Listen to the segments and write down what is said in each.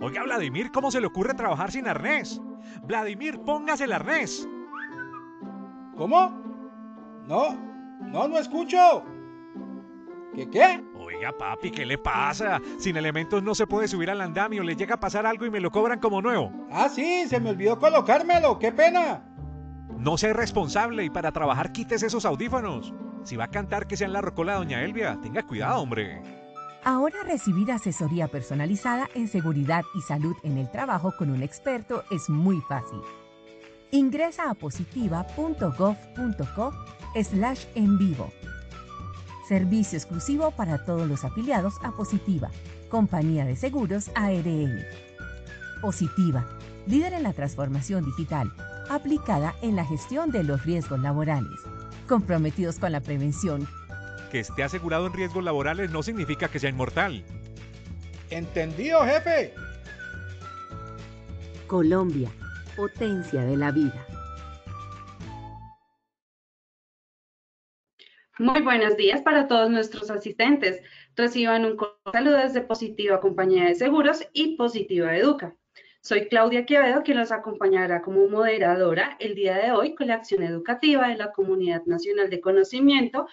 Oiga, Vladimir, ¿cómo se le ocurre trabajar sin arnés? Vladimir, póngase el arnés. ¿Cómo? No escucho. ¿Qué? Oiga, papi, ¿qué le pasa? Sin elementos no se puede subir al andamio, le llega a pasar algo y me lo cobran como nuevo. Ah, sí, se me olvidó colocármelo, qué pena. No sea irresponsable y para trabajar quítese esos audífonos. Si va a cantar que sea en la rocola de Doña Elvia, tenga cuidado, hombre. Ahora recibir asesoría personalizada en seguridad y salud en el trabajo con un experto es muy fácil. Ingresa a positiva.gov.co/en vivo. Servicio exclusivo para todos los afiliados a Positiva, Compañía de Seguros ARL. Positiva, líder en la transformación digital, aplicada en la gestión de los riesgos laborales. Comprometidos con la prevención. Que esté asegurado en riesgos laborales no significa que sea inmortal. Entendido, jefe. Colombia, potencia de la vida. Muy buenos días para todos nuestros asistentes. Reciban un saludo desde Positiva Compañía de Seguros y Positiva Educa. Soy Claudia Quevedo, quien los acompañará como moderadora el día de hoy con la acción educativa de la Comunidad Nacional de Conocimiento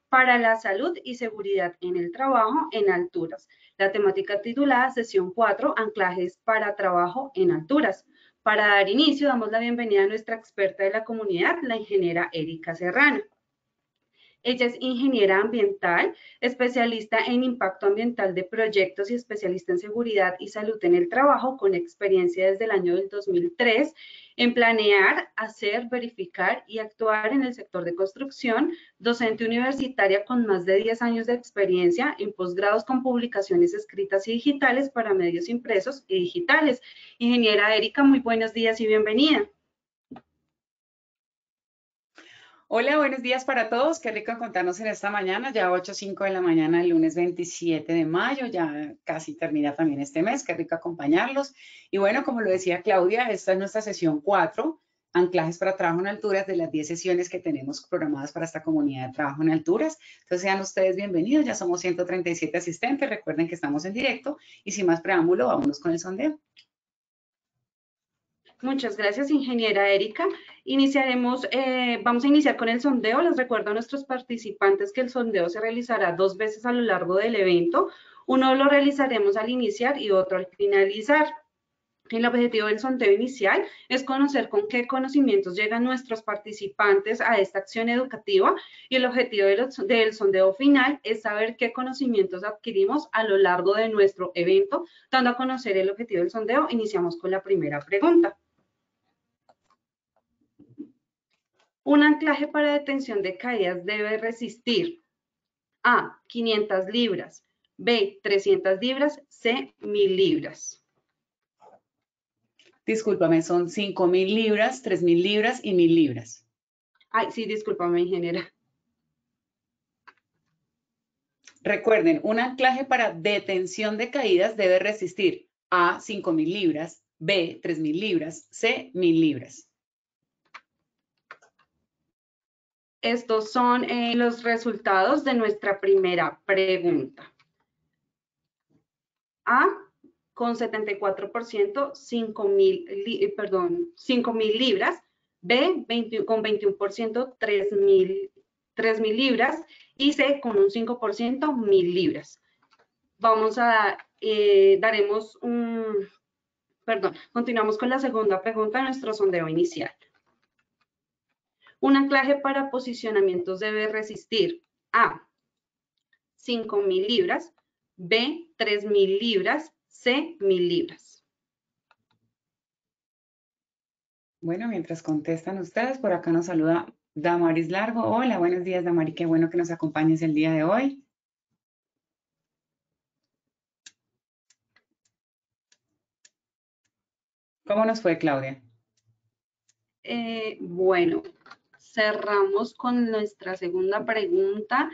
para la Salud y Seguridad en el Trabajo en Alturas. La temática titulada Sesión 4, Anclajes para Trabajo en Alturas. Para dar inicio, damos la bienvenida a nuestra experta de la comunidad, la ingeniera Erika Serrano. Ella es ingeniera ambiental, especialista en impacto ambiental de proyectos y especialista en seguridad y salud en el trabajo, con experiencia desde el año del 2003 en planear, hacer, verificar y actuar en el sector de construcción, docente universitaria con más de 10 años de experiencia en posgrados con publicaciones escritas y digitales para medios impresos y digitales. Ingeniera Erika, muy buenos días y bienvenida. Hola, buenos días para todos. Qué rico encontrarnos en esta mañana, ya 8:05 de la mañana, el lunes 27 de mayo, ya casi termina también este mes. Qué rico acompañarlos. Y bueno, como lo decía Claudia, esta es nuestra sesión 4, anclajes para trabajo en alturas, de las 10 sesiones que tenemos programadas para esta comunidad de trabajo en alturas. Entonces sean ustedes bienvenidos, ya somos 137 asistentes, recuerden que estamos en directo y sin más preámbulo, vámonos con el sondeo. Muchas gracias, ingeniera Erika. Vamos a iniciar con el sondeo. Les recuerdo a nuestros participantes que el sondeo se realizará 2 veces a lo largo del evento. Uno lo realizaremos al iniciar y otro al finalizar. El objetivo del sondeo inicial es conocer con qué conocimientos llegan nuestros participantes a esta acción educativa, y el objetivo del sondeo final es saber qué conocimientos adquirimos a lo largo de nuestro evento. Dando a conocer el objetivo del sondeo, iniciamos con la primera pregunta. Un anclaje para detención de caídas debe resistir: A, 500 libras, B, 300 libras, C, 1000 libras. Discúlpame, son 5.000 libras, 3.000 libras y 1.000 libras. Ay, sí, discúlpame, ingeniera. Recuerden, un anclaje para detención de caídas debe resistir: A, 5.000 libras, B, 3.000 libras, C, 1.000 libras. Estos son los resultados de nuestra primera pregunta. A, con 74%, 5.000 libras. B, con 21%, 3.000 libras. Y C, con un 5%, 1.000 libras. Continuamos con la segunda pregunta de nuestro sondeo inicial. Un anclaje para posicionamientos debe resistir: A, 5.000 libras, B, 3.000 libras, C, 1.000 libras. Bueno, mientras contestan ustedes, por acá nos saluda Damaris Largo. Hola, buenos días, Damaris, qué bueno que nos acompañes el día de hoy. ¿Cómo nos fue, Claudia? Bueno, cerramos con nuestra segunda pregunta.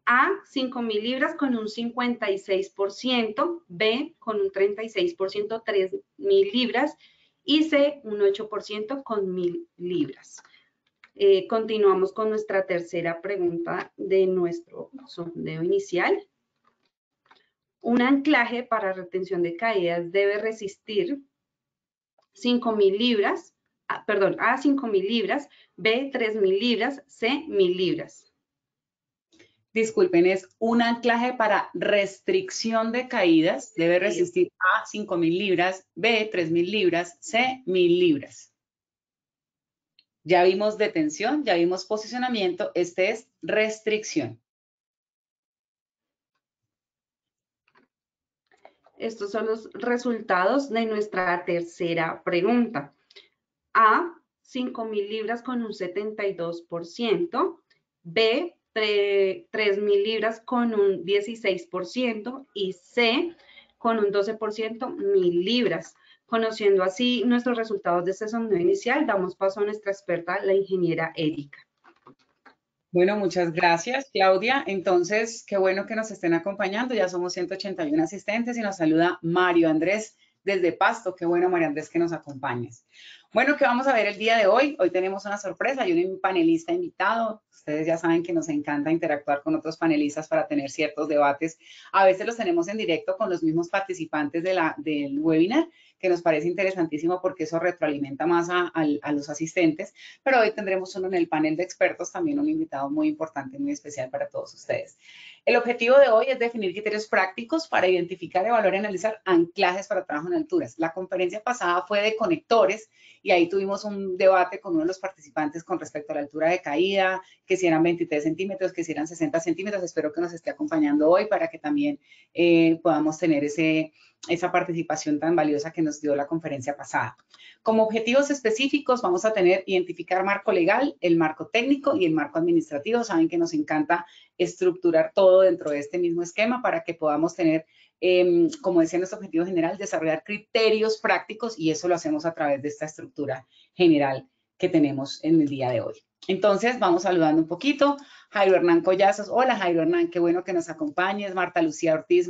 A, 5.000 libras con un 56%, B, con un 36%, 3.000 libras, y C, un 8% con 1.000 libras. Continuamos con nuestra tercera pregunta de nuestro sondeo inicial. Un anclaje para retención de caídas debe resistir 5.000 libras, perdón, A 5.000 libras, B 3.000 libras, C 1.000 libras. Disculpen, es un anclaje para restricción de caídas, debe resistir A 5.000 libras, B 3.000 libras, C 1.000 libras. Ya vimos detención, ya vimos posicionamiento, este es restricción. Estos son los resultados de nuestra tercera pregunta. A, 5.000 libras con un 72%, B, 3.000 libras con un 16% y C, con un 12%, 1.000 libras. Conociendo así nuestros resultados de este sondeo inicial, damos paso a nuestra experta, la ingeniera Erika. Bueno, muchas gracias, Claudia. Entonces, qué bueno que nos estén acompañando. Ya somos 181 asistentes y nos saluda Mario Andrés desde Pasto. Qué bueno, Mario Andrés, que nos acompañes. Bueno, ¿qué vamos a ver el día de hoy? Hoy tenemos una sorpresa y un panelista invitado. Ustedes ya saben que nos encanta interactuar con otros panelistas para tener ciertos debates. A veces los tenemos en directo con los mismos participantes del webinar, que nos parece interesantísimo porque eso retroalimenta más a los asistentes. Pero hoy tendremos uno en el panel de expertos, también un invitado muy importante, muy especial para todos ustedes. El objetivo de hoy es definir criterios prácticos para identificar, evaluar y analizar anclajes para trabajo en alturas. La conferencia pasada fue de conectores y ahí tuvimos un debate con uno de los participantes con respecto a la altura de caída, que si eran 23 centímetros, que si eran 60 centímetros. Espero que nos esté acompañando hoy para que también podamos tener esa participación tan valiosa que nos dio la conferencia pasada. Como objetivos específicos vamos a tener identificar marco legal, el marco técnico y el marco administrativo. Saben que nos encanta estructurar todo dentro de este mismo esquema para que podamos tener, como decía nuestro objetivo general, desarrollar criterios prácticos, y eso lo hacemos a través de esta estructura general que tenemos en el día de hoy. Entonces, vamos saludando un poquito. Jairo Hernán Collazos. Hola, Jairo Hernán, qué bueno que nos acompañes. Marta Lucía Ortiz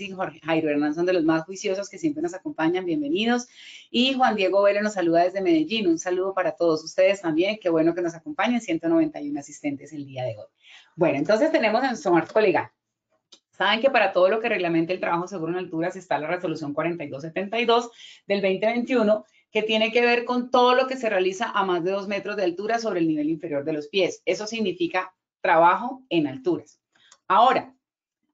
y Jairo Hernán son de los más juiciosos que siempre nos acompañan. Bienvenidos. Y Juan Diego Vélez nos saluda desde Medellín. Un saludo para todos ustedes también. Qué bueno que nos acompañen. 191 asistentes el día de hoy. Bueno, entonces tenemos en nuestro marco legal. Saben que para todo lo que reglamente el trabajo seguro en alturas está la resolución 4272 del 2021, que tiene que ver con todo lo que se realiza a más de 2 metros de altura sobre el nivel inferior de los pies. Eso significa trabajo en alturas. Ahora,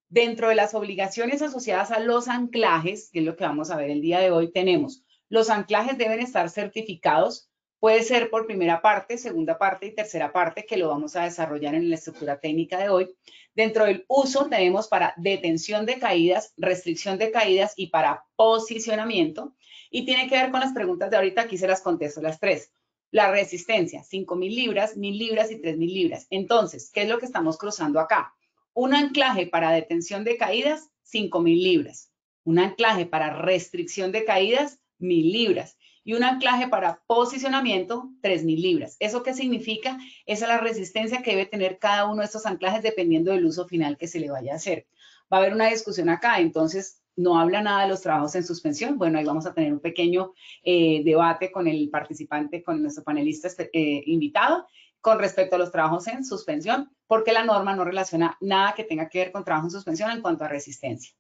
dentro de las obligaciones asociadas a los anclajes, que es lo que vamos a ver el día de hoy, tenemos los anclajes deben estar certificados. Puede ser por primera parte, segunda parte y tercera parte, que lo vamos a desarrollar en la estructura técnica de hoy. Dentro del uso tenemos para detención de caídas, restricción de caídas y para posicionamiento. Y tiene que ver con las preguntas de ahorita, aquí se las contesto las tres. La resistencia, 5.000 libras, 1.000 libras y 3.000 libras. Entonces, ¿qué es lo que estamos cruzando acá? Un anclaje para detención de caídas, 5.000 libras. Un anclaje para restricción de caídas, 1.000 libras. Y un anclaje para posicionamiento, 3.000 libras. ¿Eso qué significa? Esa es la resistencia que debe tener cada uno de estos anclajes dependiendo del uso final que se le vaya a hacer. Va a haber una discusión acá, entonces no habla nada de los trabajos en suspensión. Bueno, ahí vamos a tener un pequeño debate con el participante, con nuestro panelista invitado, con respecto a los trabajos en suspensión, porque la norma no relaciona nada que tenga que ver con trabajo en suspensión en cuanto a resistencia.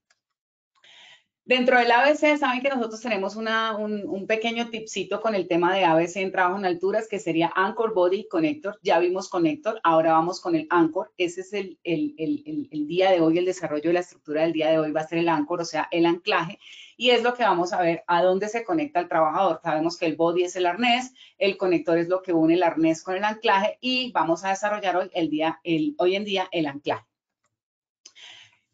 Dentro del ABC, saben que nosotros tenemos un pequeño tipcito con el tema de ABC en trabajo en alturas, que sería Anchor, Body, Connector. Ya vimos Connector, ahora vamos con el Anchor. Ese es el día de hoy, el desarrollo de la estructura del día de hoy va a ser el Anchor, o sea, el anclaje. Y es lo que vamos a ver a dónde se conecta el trabajador. Sabemos que el Body es el arnés, el conector es lo que une el arnés con el anclaje y vamos a desarrollar hoy en día el anclaje.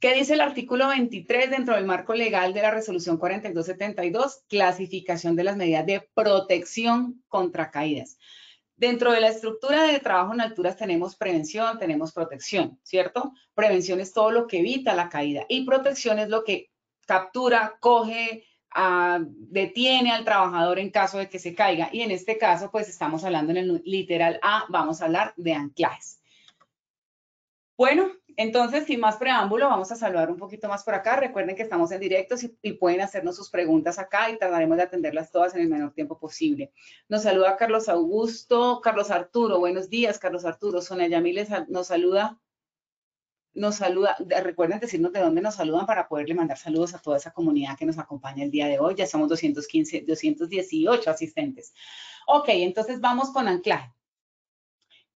¿Qué dice el artículo 23 dentro del marco legal de la resolución 4272? Clasificación de las medidas de protección contra caídas. Dentro de la estructura de trabajo en alturas tenemos prevención, tenemos protección, ¿cierto? Prevención es todo lo que evita la caída y protección es lo que captura, coge, detiene al trabajador en caso de que se caiga. Y en este caso, pues estamos hablando en el literal A, vamos a hablar de anclajes. Bueno, entonces, sin más preámbulo, vamos a saludar un poquito más por acá. Recuerden que estamos en directo y pueden hacernos sus preguntas acá y trataremos de atenderlas todas en el menor tiempo posible. Nos saluda Carlos Augusto, Carlos Arturo. Buenos días, Carlos Arturo. Sonia Yamil nos saluda. nos saluda, recuerden decirnos de dónde nos saludan para poderle mandar saludos a toda esa comunidad que nos acompaña el día de hoy. Ya somos 218 asistentes. Ok, entonces vamos con anclaje.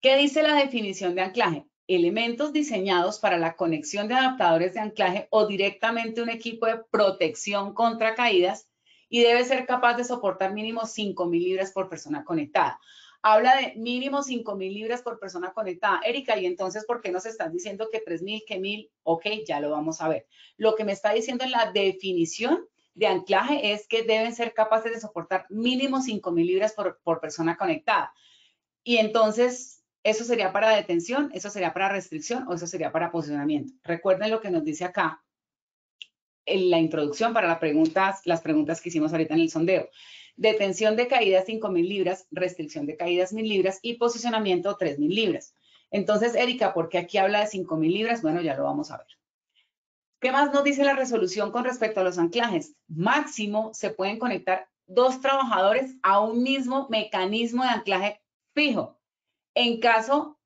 ¿Qué dice la definición de anclaje? Elementos diseñados para la conexión de adaptadores de anclaje o directamente un equipo de protección contra caídas y debe ser capaz de soportar mínimo 5.000 libras por persona conectada. Habla de mínimo 5.000 libras por persona conectada. Erika, ¿y entonces por qué nos estás diciendo que 3.000, que 1.000? Ok, ya lo vamos a ver. Lo que me está diciendo en la definición de anclaje es que deben ser capaces de soportar mínimo 5.000 libras por persona conectada. Y entonces, ¿eso sería para detención, eso sería para restricción o eso sería para posicionamiento? Recuerden lo que nos dice acá en la introducción para las preguntas que hicimos ahorita en el sondeo. Detención de caídas 5.000 libras, restricción de caídas 1.000 libras y posicionamiento 3.000 libras. Entonces, Erika, ¿por qué aquí habla de 5.000 libras? Bueno, ya lo vamos a ver. ¿Qué más nos dice la resolución con respecto a los anclajes? Máximo se pueden conectar 2 trabajadores a un mismo mecanismo de anclaje fijo, en caso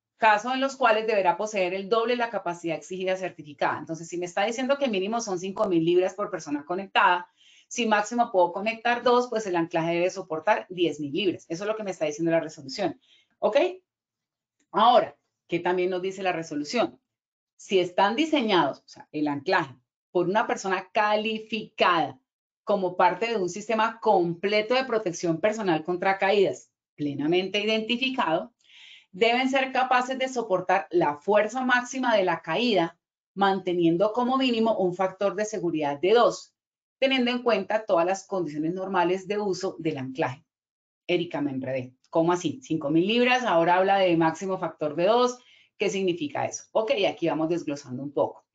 en los cuales deberá poseer el doble de la capacidad exigida certificada. Entonces, si me está diciendo que mínimo son 5.000 libras por persona conectada, si máximo puedo conectar 2, pues el anclaje debe soportar 10.000 libras. Eso es lo que me está diciendo la resolución. ¿Ok? Ahora, ¿qué también nos dice la resolución? Si están diseñados, o sea, el anclaje, por una persona calificada como parte de un sistema completo de protección personal contra caídas, plenamente identificado, deben ser capaces de soportar la fuerza máxima de la caída, manteniendo como mínimo un factor de seguridad de 2, teniendo en cuenta todas las condiciones normales de uso del anclaje. Erika, me enredé. ¿Cómo así? 5.000 libras, ahora habla de máximo factor de 2. ¿Qué significa eso? Ok, aquí vamos desglosando un poco.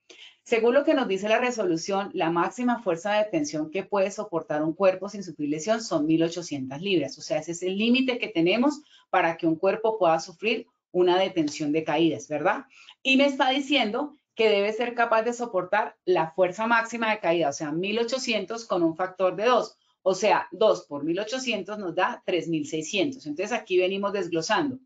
Según lo que nos dice la resolución, la máxima fuerza de tensión que puede soportar un cuerpo sin sufrir lesión son 1.800 libras. O sea, ese es el límite que tenemos para que un cuerpo pueda sufrir una detención de caídas, ¿verdad? Y me está diciendo que debe ser capaz de soportar la fuerza máxima de caída, o sea, 1.800 con un factor de 2. O sea, 2 por 1.800 nos da 3.600. Entonces, aquí venimos desglosando.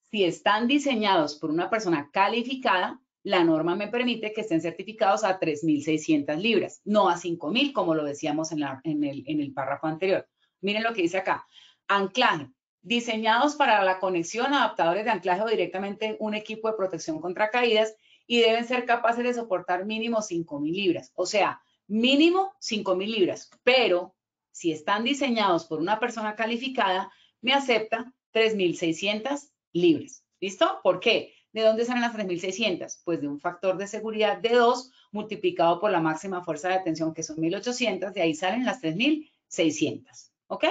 Si están diseñados por una persona calificada, la norma me permite que estén certificados a 3.600 libras, no a 5.000, como lo decíamos en el párrafo anterior. Miren lo que dice acá. Anclaje. Diseñados para la conexión, adaptadores de anclaje o directamente un equipo de protección contra caídas y deben ser capaces de soportar mínimo 5.000 libras. O sea, mínimo 5.000 libras. Pero si están diseñados por una persona calificada, me acepta 3.600 libras. ¿Listo? ¿Por qué? ¿De dónde salen las 3.600? Pues de un factor de seguridad de 2 multiplicado por la máxima fuerza de tensión, que son 1.800, de ahí salen las 3.600. ¿Ok?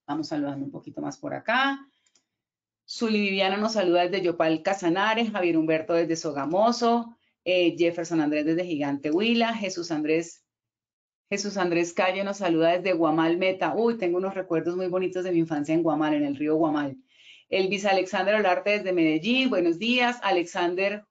Vamos saludando un poquito más por acá. Zuli Viviana nos saluda desde Yopal Casanares, Javier Humberto desde Sogamoso, Jefferson Andrés desde Gigante Huila, Jesús Andrés Calle nos saluda desde Guamal Meta. Uy, tengo unos recuerdos muy bonitos de mi infancia en Guamal, en el río Guamal. Elvis Alexander Olarte desde Medellín, buenos días. Alexander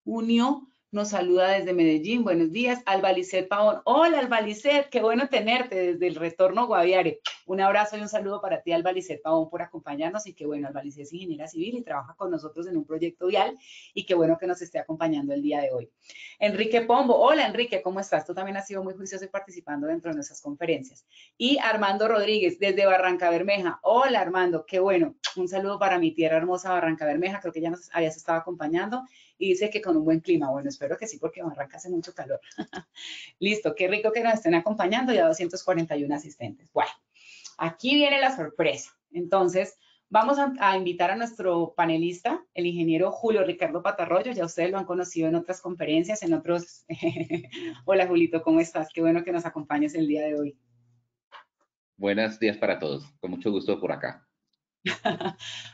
Junio nos saluda desde Medellín, buenos días. Albalicet Pavón, hola Albalicet, qué bueno tenerte desde el retorno Guaviare. Un abrazo y un saludo para ti, Albalicet Pavón, por acompañarnos y qué bueno, Albalicet es ingeniera civil y trabaja con nosotros en un proyecto vial y qué bueno que nos esté acompañando el día de hoy. Enrique Pombo, hola Enrique, ¿cómo estás? Tú también has sido muy juicioso y participando dentro de nuestras conferencias. Y Armando Rodríguez, desde Barranca Bermeja, hola Armando, qué bueno. Un saludo para mi tierra hermosa Barranca Bermeja, creo que ya nos habías estado acompañando y dice que con un buen clima. Bueno, espero que sí, porque Barranca hace mucho calor. Listo, qué rico que nos estén acompañando, ya 241 asistentes. Bueno, aquí viene la sorpresa. Entonces, vamos a invitar a nuestro panelista, el ingeniero Julio Ricardo Patarroyo. Ya ustedes lo han conocido en otras conferencias, en otros... Hola, Julito, ¿cómo estás? Qué bueno que nos acompañes el día de hoy. Buenos días para todos. Con mucho gusto por acá.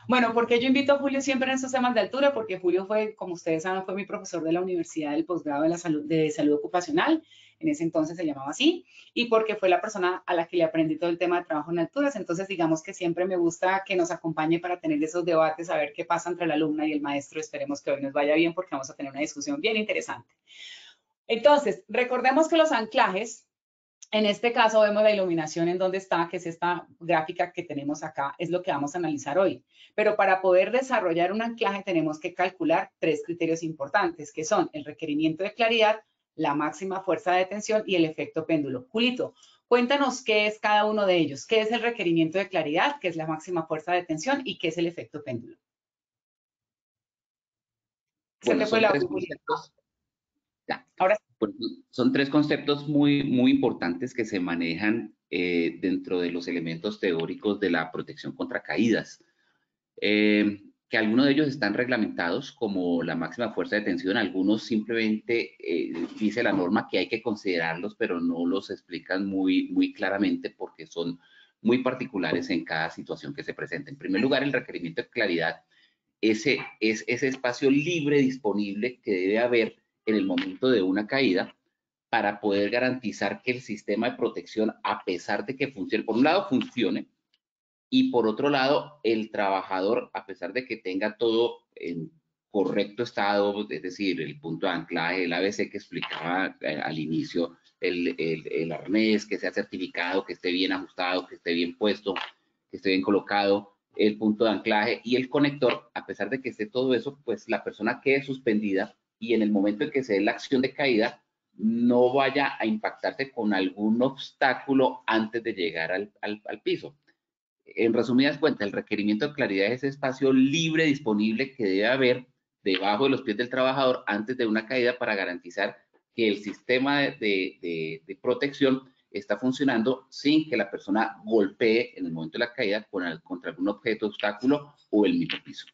Bueno, ¿por qué yo invito a Julio siempre en estos temas de altura? Porque Julio fue, como ustedes saben, fue mi profesor de la Universidad del Posgrado de Salud Ocupacional. En ese entonces se llamaba así. Y porque fue la persona a la que le aprendí todo el tema de trabajo en alturas. Entonces, digamos que siempre me gusta que nos acompañe para tener esos debates, a ver qué pasa entre la alumna y el maestro. Esperemos que hoy nos vaya bien porque vamos a tener una discusión bien interesante. Entonces, recordemos que los anclajes En este caso vemos la iluminación en donde está, que es esta gráfica que tenemos acá, es lo que vamos a analizar hoy. Pero para poder desarrollar un anclaje tenemos que calcular 3 criterios importantes, que son el requerimiento de claridad, la máxima fuerza de tensión y el efecto péndulo. Julito, cuéntanos qué es cada uno de ellos. ¿Qué es el requerimiento de claridad? ¿Qué es la máxima fuerza de tensión? ¿Y qué es el efecto péndulo? Bueno, son tres conceptos. Ya. Ahora Pues, son tres conceptos muy importantes que se manejan dentro de los elementos teóricos de la protección contra caídas. Que algunos de ellos están reglamentados como la máxima fuerza de tensión, algunos simplemente dice la norma que hay que considerarlos, pero no los explican muy claramente porque son muy particulares en cada situación que se presenta. En primer lugar, el requerimiento de claridad, ese espacio libre disponible que debe haber en el momento de una caída para poder garantizar que el sistema de protección, a pesar de que funcione, por un lado funcione, y por otro lado, el trabajador, a pesar de que tenga todo en correcto estado, es decir, el punto de anclaje, el ABC que explicaba al inicio, el arnés, que sea certificado, que esté bien ajustado, que esté bien puesto, que esté bien colocado, el punto de anclaje y el conector, a pesar de que esté todo eso, pues la persona quede suspendida y en el momento en que se dé la acción de caída, no vaya a impactarse con algún obstáculo antes de llegar al piso. En resumidas cuentas, el requerimiento de claridad es ese espacio libre disponible que debe haber debajo de los pies del trabajador antes de una caída para garantizar que el sistema de protección está funcionando sin que la persona golpee en el momento de la caída contra algún objeto, obstáculo o el mismo piso.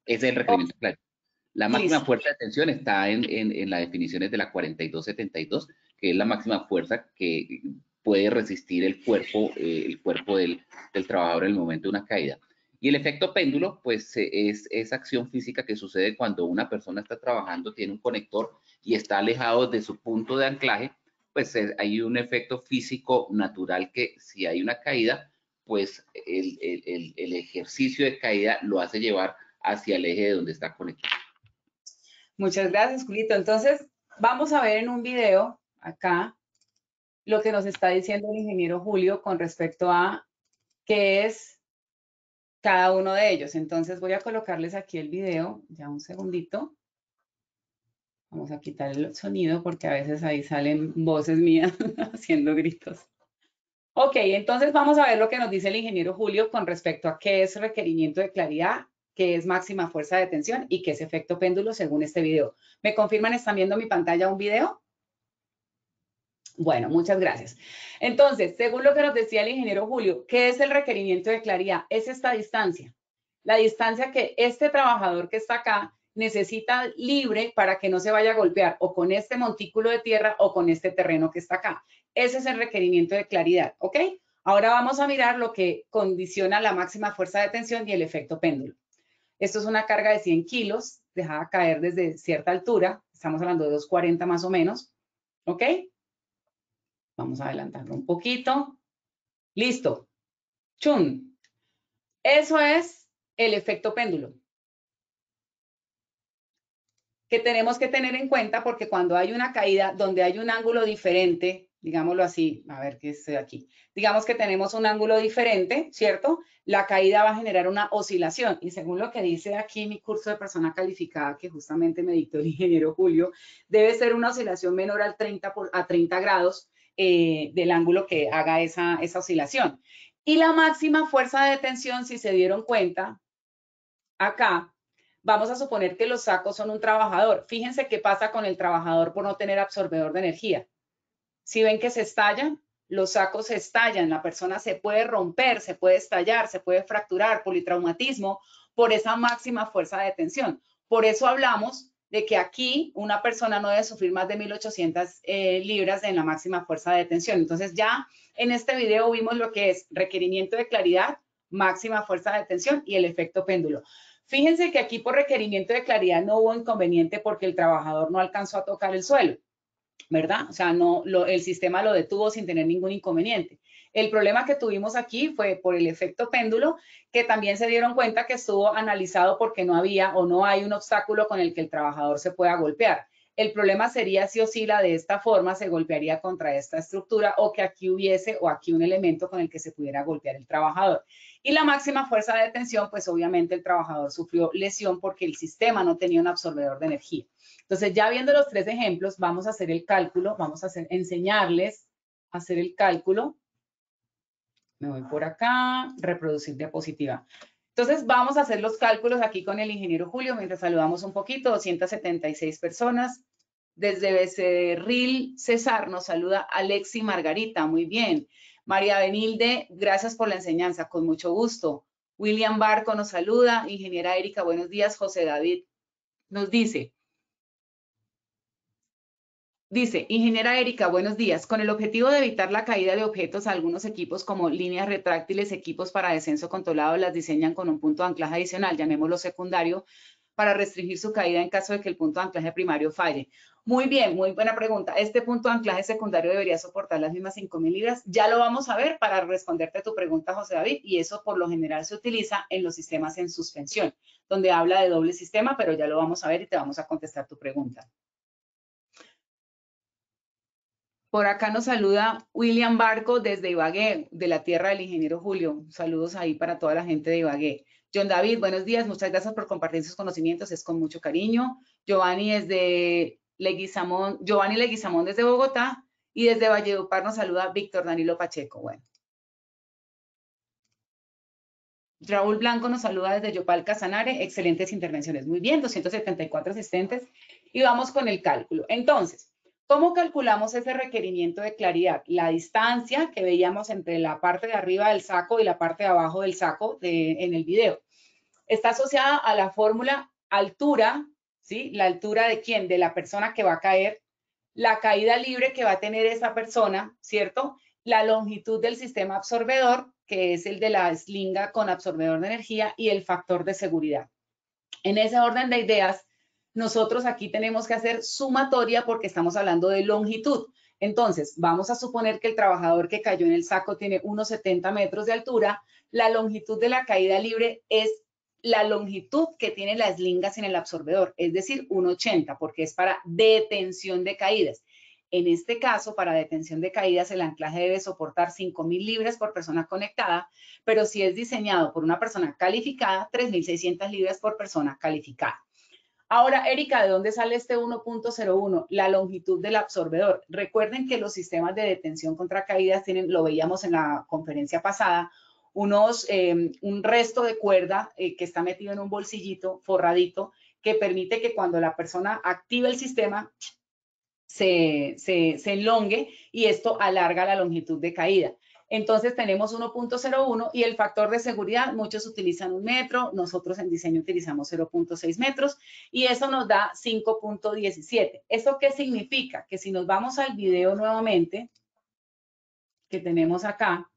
Ese es el requerimiento de claridad. La máxima fuerza de tensión está en las definiciones de la 4272, que es la máxima fuerza que puede resistir el cuerpo del trabajador en el momento de una caída. Y el efecto péndulo, pues es esa acción física que sucede cuando una persona está trabajando, tiene un conector y está alejado de su punto de anclaje, pues hay un efecto físico natural que si hay una caída, pues el ejercicio de caída lo hace llevar hacia el eje de donde está conectado. Muchas gracias, Julito. Entonces, vamos a ver en un video acá lo que nos está diciendo el ingeniero Julio con respecto a qué es cada uno de ellos. Entonces, voy a colocarles aquí el video, ya un segundito. Vamos a quitar el sonido porque a veces ahí salen voces mías haciendo gritos. Ok, entonces vamos a ver lo que nos dice el ingeniero Julio con respecto a qué es requerimiento de claridad, qué es máxima fuerza de tensión y qué es efecto péndulo según este video. ¿Me confirman? ¿Están viendo mi pantalla un video? Bueno, muchas gracias. Entonces, según lo que nos decía el ingeniero Julio, ¿qué es el requerimiento de claridad? Es esta distancia. La distancia que este trabajador que está acá necesita libre para que no se vaya a golpear o con este montículo de tierra o con este terreno que está acá. Ese es el requerimiento de claridad, ¿ok? Ahora vamos a mirar lo que condiciona la máxima fuerza de tensión y el efecto péndulo. Esto es una carga de 100 kilos, dejada caer desde cierta altura. Estamos hablando de 240 más o menos, ¿ok? Vamos a adelantarlo un poquito. Listo. ¡Chun! Eso es el efecto péndulo, que tenemos que tener en cuenta porque cuando hay una caída donde hay un ángulo diferente, digámoslo así, a ver qué estoy aquí, digamos que tenemos un ángulo diferente, ¿cierto? La caída va a generar una oscilación y según lo que dice aquí mi curso de persona calificada que justamente me dictó el ingeniero Julio, debe ser una oscilación menor al 30 grados del ángulo que haga esa oscilación. Y la máxima fuerza de tensión, si se dieron cuenta, acá, vamos a suponer que los sacos son un trabajador. Fíjense qué pasa con el trabajador por no tener absorbedor de energía. Si ven que se estallan, los sacos se estallan, la persona se puede romper, se puede estallar, se puede fracturar, politraumatismo, por esa máxima fuerza de tensión. Por eso hablamos de que aquí una persona no debe sufrir más de 1.800 libras en la máxima fuerza de tensión. Entonces ya en este video vimos lo que es requerimiento de claridad, máxima fuerza de tensión y el efecto péndulo. Fíjense que aquí por requerimiento de claridad no hubo inconveniente porque el trabajador no alcanzó a tocar el suelo, ¿verdad? O sea, el sistema lo detuvo sin tener ningún inconveniente. El problema que tuvimos aquí fue por el efecto péndulo, que también se dieron cuenta que estuvo analizado porque no había o no hay un obstáculo con el que el trabajador se pueda golpear. El problema sería si oscila de esta forma, se golpearía contra esta estructura o que aquí hubiese o aquí un elemento con el que se pudiera golpear el trabajador. Y la máxima fuerza de detención, pues obviamente el trabajador sufrió lesión porque el sistema no tenía un absorbedor de energía. Entonces, ya viendo los 3 ejemplos, vamos a hacer el cálculo, vamos a enseñarles a hacer el cálculo. Me voy por acá, reproducir diapositiva. Entonces, vamos a hacer los cálculos aquí con el ingeniero Julio, mientras saludamos un poquito, 276 personas. Desde Becerril, César, nos saluda Alexi Margarita, muy bien. María Benilde, gracias por la enseñanza, con mucho gusto. William Barco nos saluda, ingeniera Erika, buenos días. José David nos dice, ingeniera Erika, buenos días. Con el objetivo de evitar la caída de objetos, algunos equipos como líneas retráctiles, equipos para descenso controlado, las diseñan con un punto de anclaje adicional, llamémoslo secundario, para restringir su caída en caso de que el punto de anclaje primario falle. Muy bien, muy buena pregunta. ¿Este punto de anclaje secundario debería soportar las mismas 5.000 libras? Ya lo vamos a ver para responderte a tu pregunta, José David, y eso por lo general se utiliza en los sistemas en suspensión, donde habla de doble sistema, pero ya lo vamos a ver y te vamos a contestar tu pregunta. Por acá nos saluda William Barco desde Ibagué, de la tierra del ingeniero Julio. Saludos ahí para toda la gente de Ibagué. John David, buenos días. Muchas gracias por compartir sus conocimientos. Es con mucho cariño. Giovanni Leguizamón desde Bogotá. Y desde Valledupar nos saluda Víctor Danilo Pacheco. Bueno. Raúl Blanco nos saluda desde Yopal Casanare. Excelentes intervenciones. Muy bien, 274 asistentes. Y vamos con el cálculo. Entonces, ¿cómo calculamos ese requerimiento de claridad? La distancia que veíamos entre la parte de arriba del saco y la parte de abajo del saco en el video. Está asociada a la fórmula altura, ¿sí? La altura de quién, de la persona que va a caer, la caída libre que va a tener esa persona, ¿cierto? La longitud del sistema absorbedor, que es el de la eslinga con absorbedor de energía, y el factor de seguridad. En ese orden de ideas, nosotros aquí tenemos que hacer sumatoria porque estamos hablando de longitud. Entonces, vamos a suponer que el trabajador que cayó en el saco tiene unos 70 metros de altura. La longitud de la caída libre es la longitud que tiene la eslinga sin el absorbedor, es decir, 1,80, porque es para detención de caídas. En este caso, para detención de caídas, el anclaje debe soportar 5.000 libras por persona conectada, pero si es diseñado por una persona calificada, 3.600 libras por persona calificada. Ahora, Erika, ¿de dónde sale este 1.01? La longitud del absorbedor. Recuerden que los sistemas de detención contra caídas tienen, lo veíamos en la conferencia pasada, un resto de cuerda que está metido en un bolsillito forradito que permite que cuando la persona active el sistema se elongue y esto alarga la longitud de caída. Entonces tenemos 1.01 y el factor de seguridad, muchos utilizan 1 metro, nosotros en diseño utilizamos 0.6 metros y eso nos da 5.17. ¿Eso qué significa? Que si nos vamos al video nuevamente, que tenemos acá,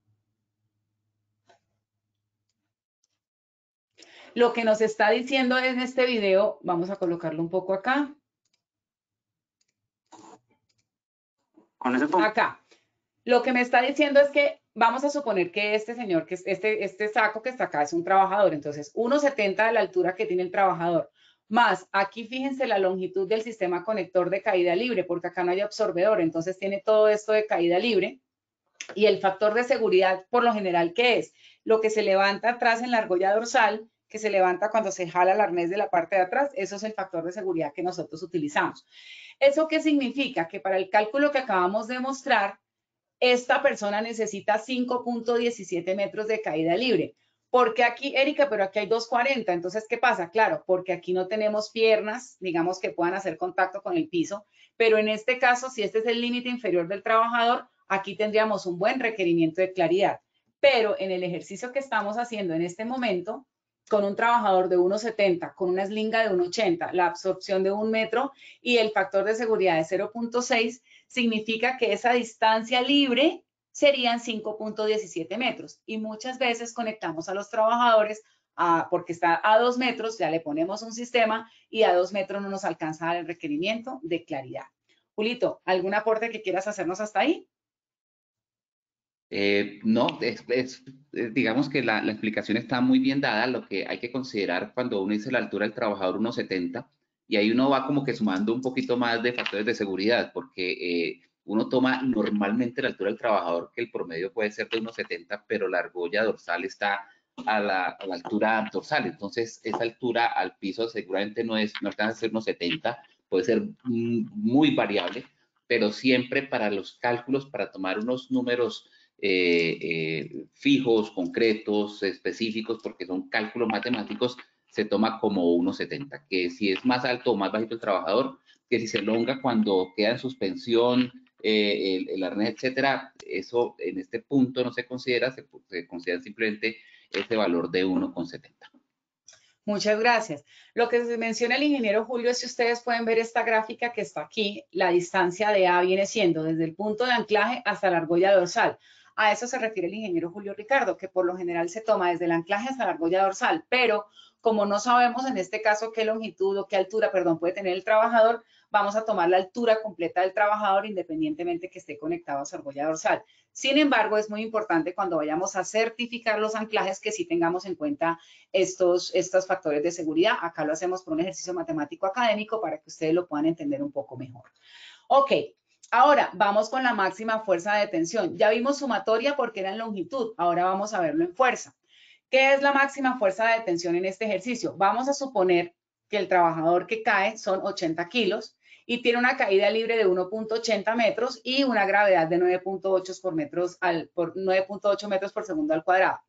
lo que nos está diciendo en este video, vamos a colocarlo un poco acá. Acá. Lo que me está diciendo es que vamos a suponer que este señor, que este saco que está acá es un trabajador. Entonces, 1,70 de la altura que tiene el trabajador. Más, aquí fíjense la longitud del sistema conector de caída libre, porque acá no hay absorbedor. Entonces, tiene todo esto de caída libre. Y el factor de seguridad, por lo general, ¿qué es? Lo que se levanta atrás en la argolla dorsal, que se levanta cuando se jala el arnés de la parte de atrás. Eso es el factor de seguridad que nosotros utilizamos. ¿Eso qué significa? Que para el cálculo que acabamos de mostrar, esta persona necesita 5.17 metros de caída libre. ¿Por qué aquí, Erika? Pero aquí hay 2.40. Entonces, ¿qué pasa? Claro, porque aquí no tenemos piernas, digamos, que puedan hacer contacto con el piso. Pero en este caso, si este es el límite inferior del trabajador, aquí tendríamos un buen requerimiento de claridad. Pero en el ejercicio que estamos haciendo en este momento, con un trabajador de 1,70, con una eslinga de 1,80, la absorción de 1 metro y el factor de seguridad de 0.6, significa que esa distancia libre serían 5.17 metros. Y muchas veces conectamos a los trabajadores porque está a 2 metros, ya le ponemos un sistema y a 2 metros no nos alcanza el requerimiento de claridad. Julito, ¿algún aporte que quieras hacernos hasta ahí? No, digamos que la explicación está muy bien dada. Lo que hay que considerar cuando uno dice la altura del trabajador 1,70 y ahí uno va como que sumando un poquito más de factores de seguridad, porque uno toma normalmente la altura del trabajador, que el promedio puede ser de 1,70, pero la argolla dorsal está a la altura dorsal. Entonces, esa altura al piso seguramente no alcanza a ser 1,70, puede ser muy variable, pero siempre para los cálculos, para tomar unos números fijos, concretos, específicos, porque son cálculos matemáticos, se toma como 1,70, que si es más alto o más bajito el trabajador, que si se elonga cuando queda en suspensión, el arnés, etcétera, eso en este punto no se considera, se considera simplemente ese valor de 1,70. Muchas gracias. Lo que se menciona el ingeniero Julio es, si ustedes pueden ver esta gráfica que está aquí, la distancia de A viene siendo desde el punto de anclaje hasta la argolla dorsal. A eso se refiere el ingeniero Julio Ricardo, que por lo general se toma desde el anclaje hasta la argolla dorsal, pero como no sabemos en este caso qué longitud o qué altura, perdón, puede tener el trabajador, vamos a tomar la altura completa del trabajador independientemente que esté conectado a su argolla dorsal. Sin embargo, es muy importante cuando vayamos a certificar los anclajes que sí tengamos en cuenta estos factores de seguridad. Acá lo hacemos por un ejercicio matemático académico para que ustedes lo puedan entender un poco mejor. Ok, ahora vamos con la máxima fuerza de tensión. Ya vimos sumatoria porque era en longitud, ahora vamos a verlo en fuerza. ¿Qué es la máxima fuerza de tensión en este ejercicio? Vamos a suponer que el trabajador que cae son 80 kilos y tiene una caída libre de 1.80 metros y una gravedad de 9.8 metros por segundo al cuadrado.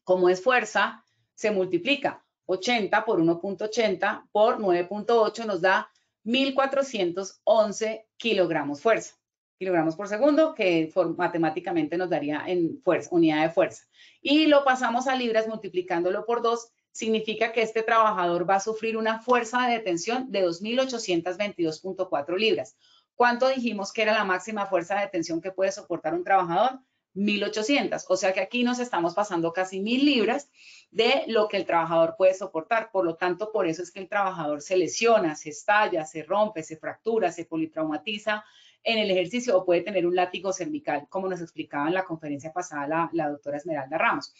Como es fuerza, se multiplica 80 por 1.80 por 9.8 nos da 1.411 kilogramos fuerza. Kilogramos por segundo, que matemáticamente nos daría en fuerza, unidad de fuerza. Y lo pasamos a libras multiplicándolo por 2, significa que este trabajador va a sufrir una fuerza de tensión de 2.822.4 libras. ¿Cuánto dijimos que era la máxima fuerza de tensión que puede soportar un trabajador? 1.800. O sea que aquí nos estamos pasando casi 1.000 libras de lo que el trabajador puede soportar. Por lo tanto, por eso es que el trabajador se lesiona, se estalla, se rompe, se fractura, se politraumatiza en el ejercicio o puede tener un látigo cervical, como nos explicaba en la conferencia pasada la doctora Esmeralda Ramos.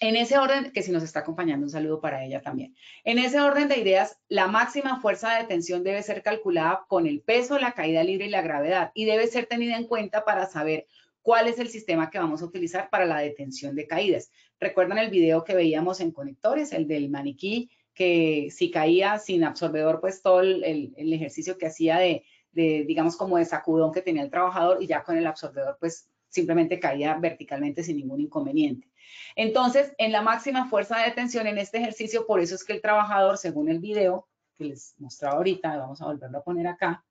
En ese orden, que si nos está acompañando, un saludo para ella también. En ese orden de ideas, la máxima fuerza de tensión debe ser calculada con el peso, la caída libre y la gravedad, y debe ser tenida en cuenta para saber cuál es el sistema que vamos a utilizar para la detención de caídas. ¿Recuerdan el video que veíamos en conectores, el del maniquí, que si caía sin absorbedor, pues todo el ejercicio que hacía de digamos, como de sacudón que tenía el trabajador, y ya con el absorbedor, pues simplemente caía verticalmente sin ningún inconveniente. Entonces, en la máxima fuerza de tensión en este ejercicio, por eso es que el trabajador, según el video que les mostraba ahorita, vamos a volverlo a poner acá,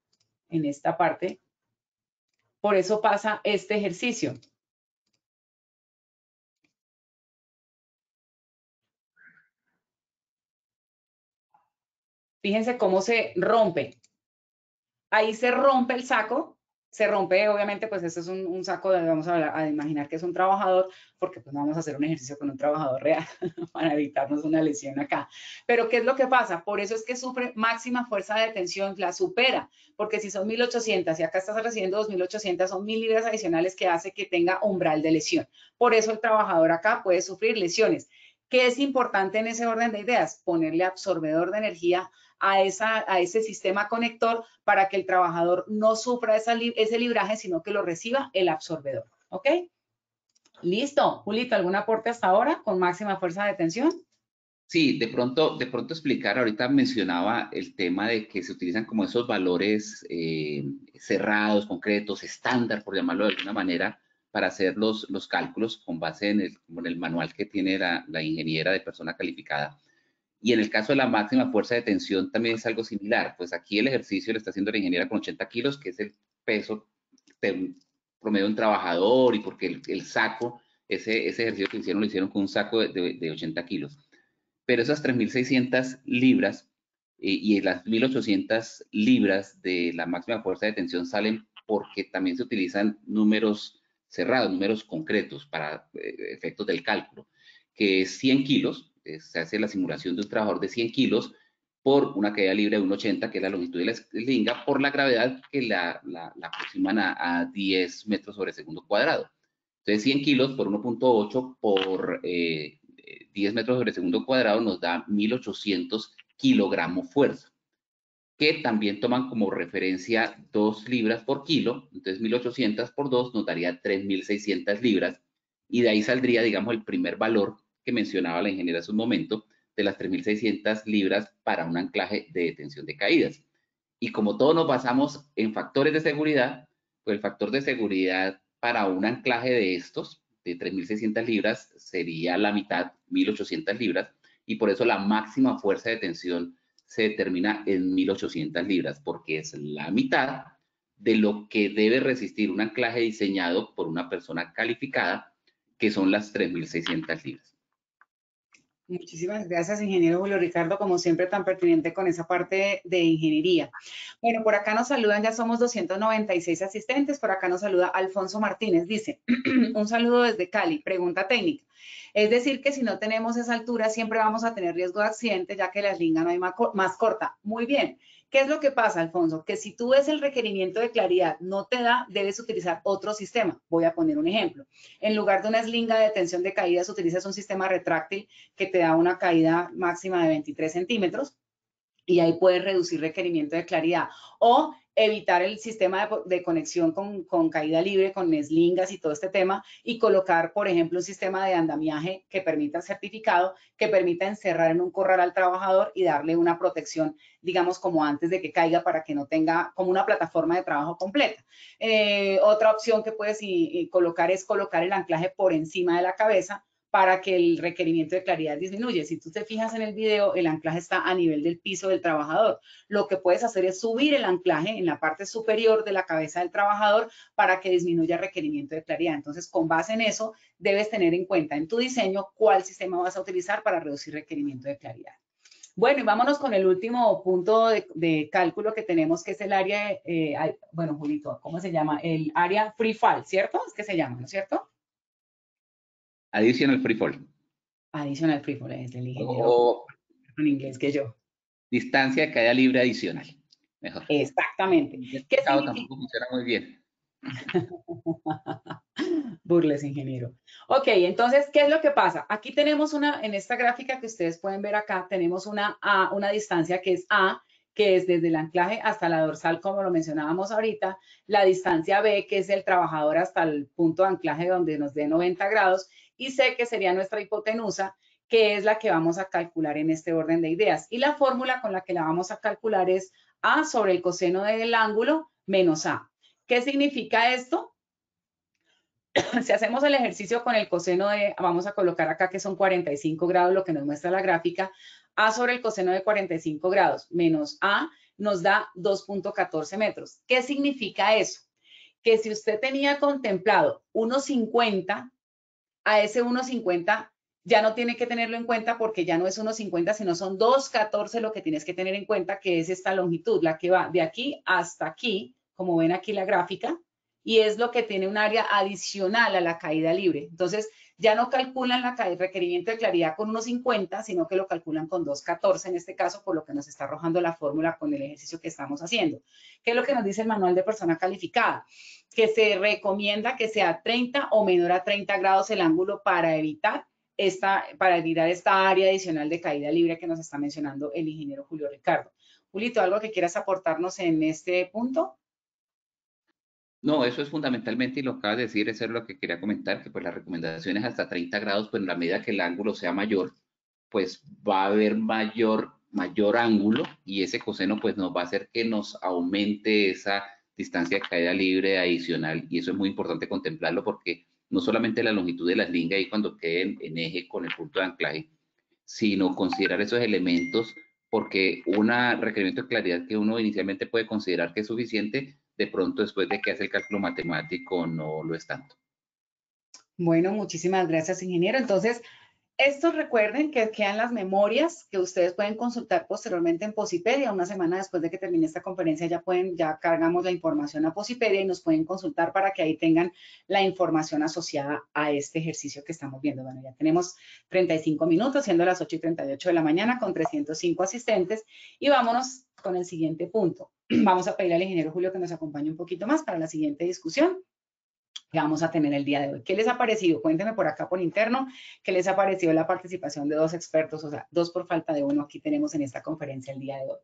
en esta parte, por eso pasa este ejercicio. Fíjense cómo se rompe. Ahí se rompe el saco, se rompe, obviamente, pues este es un saco, vamos a imaginar que es un trabajador, porque pues no vamos a hacer un ejercicio con un trabajador real para evitarnos una lesión acá. Pero ¿qué es lo que pasa? Por eso es que sufre máxima fuerza de tensión, la supera, porque si son 1.800 y acá estás recibiendo 2.800, son 1.000 libras adicionales que hace que tenga umbral de lesión. Por eso el trabajador acá puede sufrir lesiones. ¿Qué es importante en ese orden de ideas? Ponerle absorbedor de energía a ese sistema conector para que el trabajador no sufra ese libraje, sino que lo reciba el absorbedor. ¿Ok? Listo. Julito, ¿algún aporte hasta ahora con máxima fuerza de tensión? Sí, de pronto explicar, ahorita mencionaba el tema de que se utilizan como esos valores cerrados, concretos, estándar, por llamarlo de alguna manera, para hacer los cálculos con base en el manual que tiene la ingeniera de persona calificada. Y en el caso de la máxima fuerza de tensión también es algo similar. Pues aquí el ejercicio lo está haciendo la ingeniera con 80 kilos, que es el peso promedio de un trabajador, y porque el saco, ese ejercicio que hicieron, lo hicieron con un saco de 80 kilos. Pero esas 3.600 libras y las 1.800 libras de la máxima fuerza de tensión salen porque también se utilizan números cerrados, números concretos para efectos del cálculo, que es 100 kilos, se hace la simulación de un trabajador de 100 kilos por una caída libre de 1,80, que es la longitud de la eslinga, por la gravedad que la aproximan a 10 metros sobre segundo cuadrado. Entonces, 100 kilos por 1.8 por 10 metros sobre segundo cuadrado nos da 1.800 kilogramos fuerza. que también toman como referencia 2 libras por kilo. Entonces 1.800 por 2 nos daría 3.600 libras, y de ahí saldría, digamos, el primer valor que mencionaba la ingeniera hace un momento, de las 3.600 libras para un anclaje de detención de caídas. Y como todos nos basamos en factores de seguridad, pues el factor de seguridad para un anclaje de estos, de 3.600 libras, sería la mitad, 1.800 libras, y por eso la máxima fuerza de tensión se determina en 1.800 libras, porque es la mitad de lo que debe resistir un anclaje diseñado por una persona calificada, que son las 3.600 libras. Muchísimas gracias, ingeniero Julio Ricardo, como siempre tan pertinente con esa parte de ingeniería. Bueno, por acá nos saludan, ya somos 296 asistentes, por acá nos saluda Alfonso Martínez, dice, un saludo desde Cali, pregunta técnica. Es decir, que si no tenemos esa altura, siempre vamos a tener riesgo de accidente, ya que la eslinga no hay más corta. Muy bien. ¿Qué es lo que pasa, Alfonso? Que si tú ves el requerimiento de claridad no te da, debes utilizar otro sistema. Voy a poner un ejemplo. En lugar de una eslinga de detención de caídas, utilizas un sistema retráctil que te da una caída máxima de 23 centímetros y ahí puedes reducir requerimiento de claridad. O evitar el sistema de conexión con caída libre, con eslingas y todo este tema, y colocar, por ejemplo, un sistema de andamiaje que permita el certificado, que permita encerrar en un corral al trabajador y darle una protección, digamos, como antes de que caiga, para que no tenga como una plataforma de trabajo completa. Otra opción que puedes colocar es colocar el anclaje por encima de la cabeza, para que el requerimiento de claridad disminuya. Si tú te fijas en el video, el anclaje está a nivel del piso del trabajador. Lo que puedes hacer es subir el anclaje en la parte superior de la cabeza del trabajador para que disminuya el requerimiento de claridad. Entonces, con base en eso, debes tener en cuenta en tu diseño cuál sistema vas a utilizar para reducir requerimiento de claridad. Bueno, y vámonos con el último punto de cálculo que tenemos, que es el área, bueno, Julito, ¿cómo se llama? El área free fall, ¿cierto? Es que se llama, ¿no es cierto? Adicional free fall. Adicional free fall, es el ingeniero en inglés que yo. Distancia de caída libre adicional. Mejor. Exactamente. ¿Qué significa? Tampoco funciona muy bien. Burles, ingeniero. Ok, entonces, ¿qué es lo que pasa? Aquí tenemos en esta gráfica que ustedes pueden ver acá, tenemos una distancia que es A, que es desde el anclaje hasta la dorsal, como lo mencionábamos ahorita, la distancia B, que es el trabajador hasta el punto de anclaje donde nos dé 90 grados, y C, que sería nuestra hipotenusa, que es la que vamos a calcular en este orden de ideas. Y la fórmula con la que la vamos a calcular es A sobre el coseno del ángulo menos A. ¿Qué significa esto? Si hacemos el ejercicio con el coseno vamos a colocar acá que son 45 grados, lo que nos muestra la gráfica, A sobre el coseno de 45 grados menos A nos da 2.14 metros. ¿Qué significa eso? Que si usted tenía contemplado 1.50, a ese 1.50 ya no tiene que tenerlo en cuenta, porque ya no es 1.50, sino son 2.14 lo que tienes que tener en cuenta, que es esta longitud, la que va de aquí hasta aquí, como ven aquí la gráfica, y es lo que tiene un área adicional a la caída libre. Entonces, ya no calculan el requerimiento de claridad con 1.50, sino que lo calculan con 2.14 en este caso, por lo que nos está arrojando la fórmula con el ejercicio que estamos haciendo. ¿Qué es lo que nos dice el manual de persona calificada? Que se recomienda que sea 30 o menor a 30 grados el ángulo para evitar esta área adicional de caída libre que nos está mencionando el ingeniero Julio Ricardo. Julito, ¿algo que quieras aportarnos en este punto? No, eso es fundamentalmente, y lo acabas de decir, eso es lo que quería comentar, que pues las recomendaciones hasta 30 grados, pues en la medida que el ángulo sea mayor, pues va a haber mayor ángulo, y ese coseno pues nos va a hacer que nos aumente esa distancia de caída libre adicional, y eso es muy importante contemplarlo, porque no solamente la longitud de la eslinga ahí cuando queden en eje con el punto de anclaje, sino considerar esos elementos, porque un requerimiento de claridad que uno inicialmente puede considerar que es suficiente, de pronto después de que hace el cálculo matemático no lo es tanto. Bueno, muchísimas gracias, ingeniero. Entonces, estos recuerden que quedan las memorias que ustedes pueden consultar posteriormente en Posipedia. Una semana después de que termine esta conferencia ya cargamos la información a Posipedia y nos pueden consultar para que ahí tengan la información asociada a este ejercicio que estamos viendo. Bueno, ya tenemos 35 minutos, siendo las 8:38 de la mañana con 305 asistentes, y vámonos con el siguiente punto. Vamos a pedir al ingeniero Julio que nos acompañe un poquito más para la siguiente discusión que vamos a tener el día de hoy. ¿Qué les ha parecido? Cuéntenme por acá por interno, ¿qué les ha parecido la participación de 2 expertos? O sea, 2 por falta de 1 aquí tenemos en esta conferencia el día de hoy.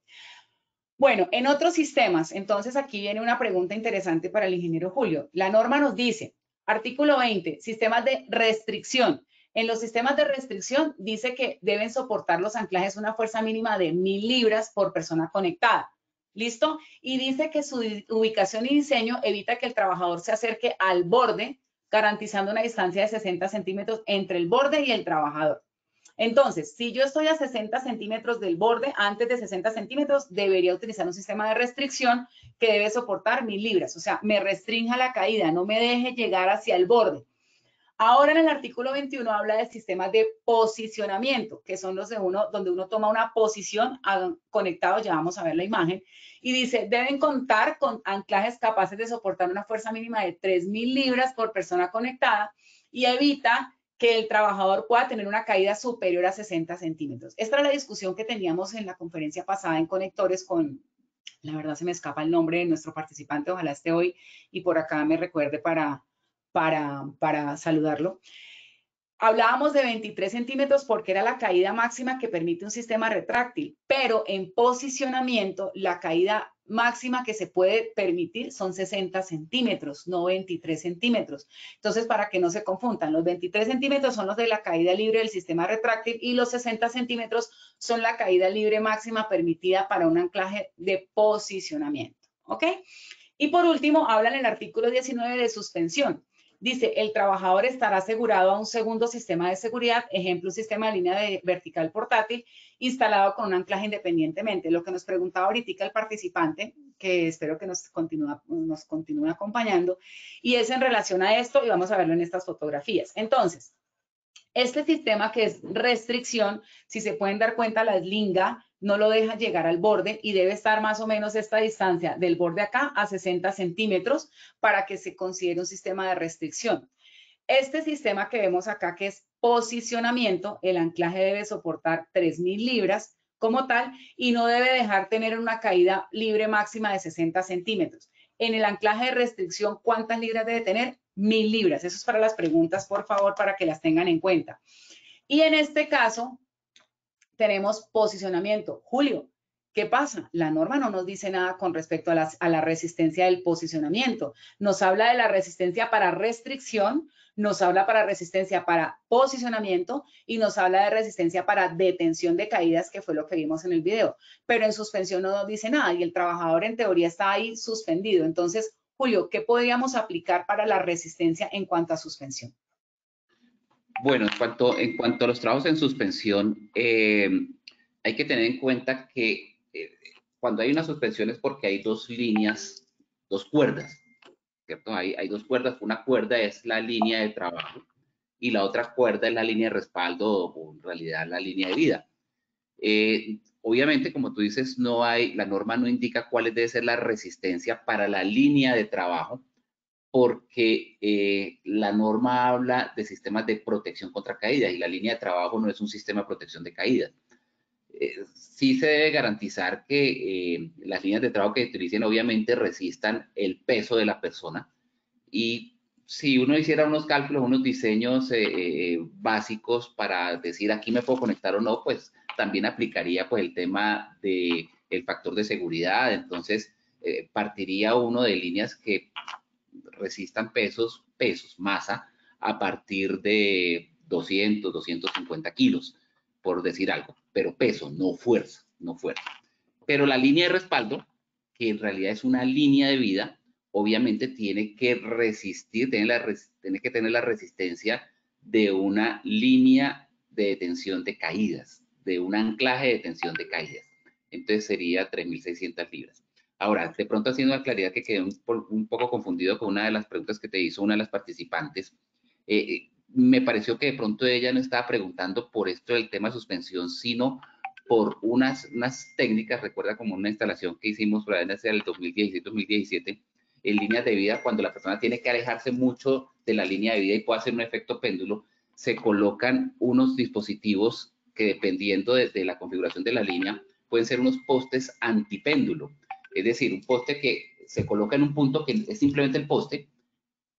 Bueno, en otros sistemas, entonces aquí viene una pregunta interesante para el ingeniero Julio. La norma nos dice, artículo 20, sistemas de restricción. En los sistemas de restricción dice que deben soportar los anclajes una fuerza mínima de 1000 libras por persona conectada. ¿Listo? Y dice que su ubicación y diseño evita que el trabajador se acerque al borde, garantizando una distancia de 60 centímetros entre el borde y el trabajador. Entonces, si yo estoy a 60 centímetros del borde, antes de 60 centímetros, debería utilizar un sistema de restricción que debe soportar 1000 libras. O sea, me restrinja la caída, no me deje llegar hacia el borde. Ahora en el artículo 21 habla de sistemas de posicionamiento, que son los de donde uno toma una posición conectado, ya vamos a ver la imagen, y dice, deben contar con anclajes capaces de soportar una fuerza mínima de 3000 libras por persona conectada y evita que el trabajador pueda tener una caída superior a 60 centímetros. Esta era la discusión que teníamos en la conferencia pasada en Conectores con, la verdad se me escapa el nombre de nuestro participante, ojalá esté hoy y por acá me recuerde para saludarlo. Hablábamos de 23 centímetros porque era la caída máxima que permite un sistema retráctil, pero en posicionamiento la caída máxima que se puede permitir son 60 centímetros, no 23 centímetros. Entonces, para que no se confundan, los 23 centímetros son los de la caída libre del sistema retráctil y los 60 centímetros son la caída libre máxima permitida para un anclaje de posicionamiento. ¿Ok? Y por último, habla en el artículo 19 de suspensión. Dice, el trabajador estará asegurado a un segundo sistema de seguridad, ejemplo, un sistema de línea vertical portátil, instalado con un anclaje independientemente. Lo que nos preguntaba ahorita el participante, que espero que nos continúe acompañando, y es en relación a esto, y vamos a verlo en estas fotografías. Entonces, este sistema que es restricción, si se pueden dar cuenta, la eslinga no lo deja llegar al borde y debe estar más o menos esta distancia del borde acá a 60 centímetros para que se considere un sistema de restricción. Este sistema que vemos acá, que es posicionamiento, el anclaje debe soportar 3000 libras como tal y no debe dejar tener una caída libre máxima de 60 centímetros. En el anclaje de restricción, ¿cuántas libras debe tener? 1000 libras. Eso es para las preguntas, por favor, para que las tengan en cuenta. Y en este caso, tenemos posicionamiento. Julio, ¿qué pasa? La norma no nos dice nada con respecto a la resistencia del posicionamiento. Nos habla de la resistencia para restricción, nos habla para resistencia para posicionamiento y nos habla de resistencia para detención de caídas, que fue lo que vimos en el video. Pero en suspensión no nos dice nada y el trabajador en teoría está ahí suspendido. Entonces, Julio, ¿qué podríamos aplicar para la resistencia en cuanto a suspensión? Bueno, en cuanto a los trabajos en suspensión, hay que tener en cuenta que cuando hay una suspensión es porque hay dos líneas, dos cuerdas, ¿cierto? Hay dos cuerdas. Una cuerda es la línea de trabajo y la otra cuerda es la línea de respaldo o en realidad la línea de vida. Obviamente, como tú dices, la norma no indica cuál debe ser la resistencia para la línea de trabajo, porque la norma habla de sistemas de protección contra caídas y la línea de trabajo no es un sistema de protección de caídas. Sí se debe garantizar que las líneas de trabajo que se utilicen obviamente resistan el peso de la persona y si uno hiciera unos cálculos, unos diseños básicos para decir aquí me puedo conectar o no, pues también aplicaría pues el tema del factor de seguridad. Entonces partiría uno de líneas que resistan pesos, masa, a partir de 200, 250 kilos, por decir algo, pero peso, no fuerza, no fuerza. Pero la línea de respaldo, que en realidad es una línea de vida, obviamente tiene que resistir, tiene que tener la resistencia de una línea de detención de caídas, de un anclaje de detención de caídas. Entonces sería 3.600 libras. Ahora, de pronto haciendo una claridad que quedé un poco confundido con una de las preguntas que te hizo una de las participantes, me pareció que de pronto ella no estaba preguntando por esto del tema de suspensión, sino por unas técnicas, recuerda como una instalación que hicimos por ahí hacia el 2016-2017, en líneas de vida, cuando la persona tiene que alejarse mucho de la línea de vida y puede hacer un efecto péndulo, se colocan unos dispositivos que dependiendo de la configuración de la línea, pueden ser unos postes antipéndulo. Es decir, un poste que se coloca en un punto que es simplemente el poste,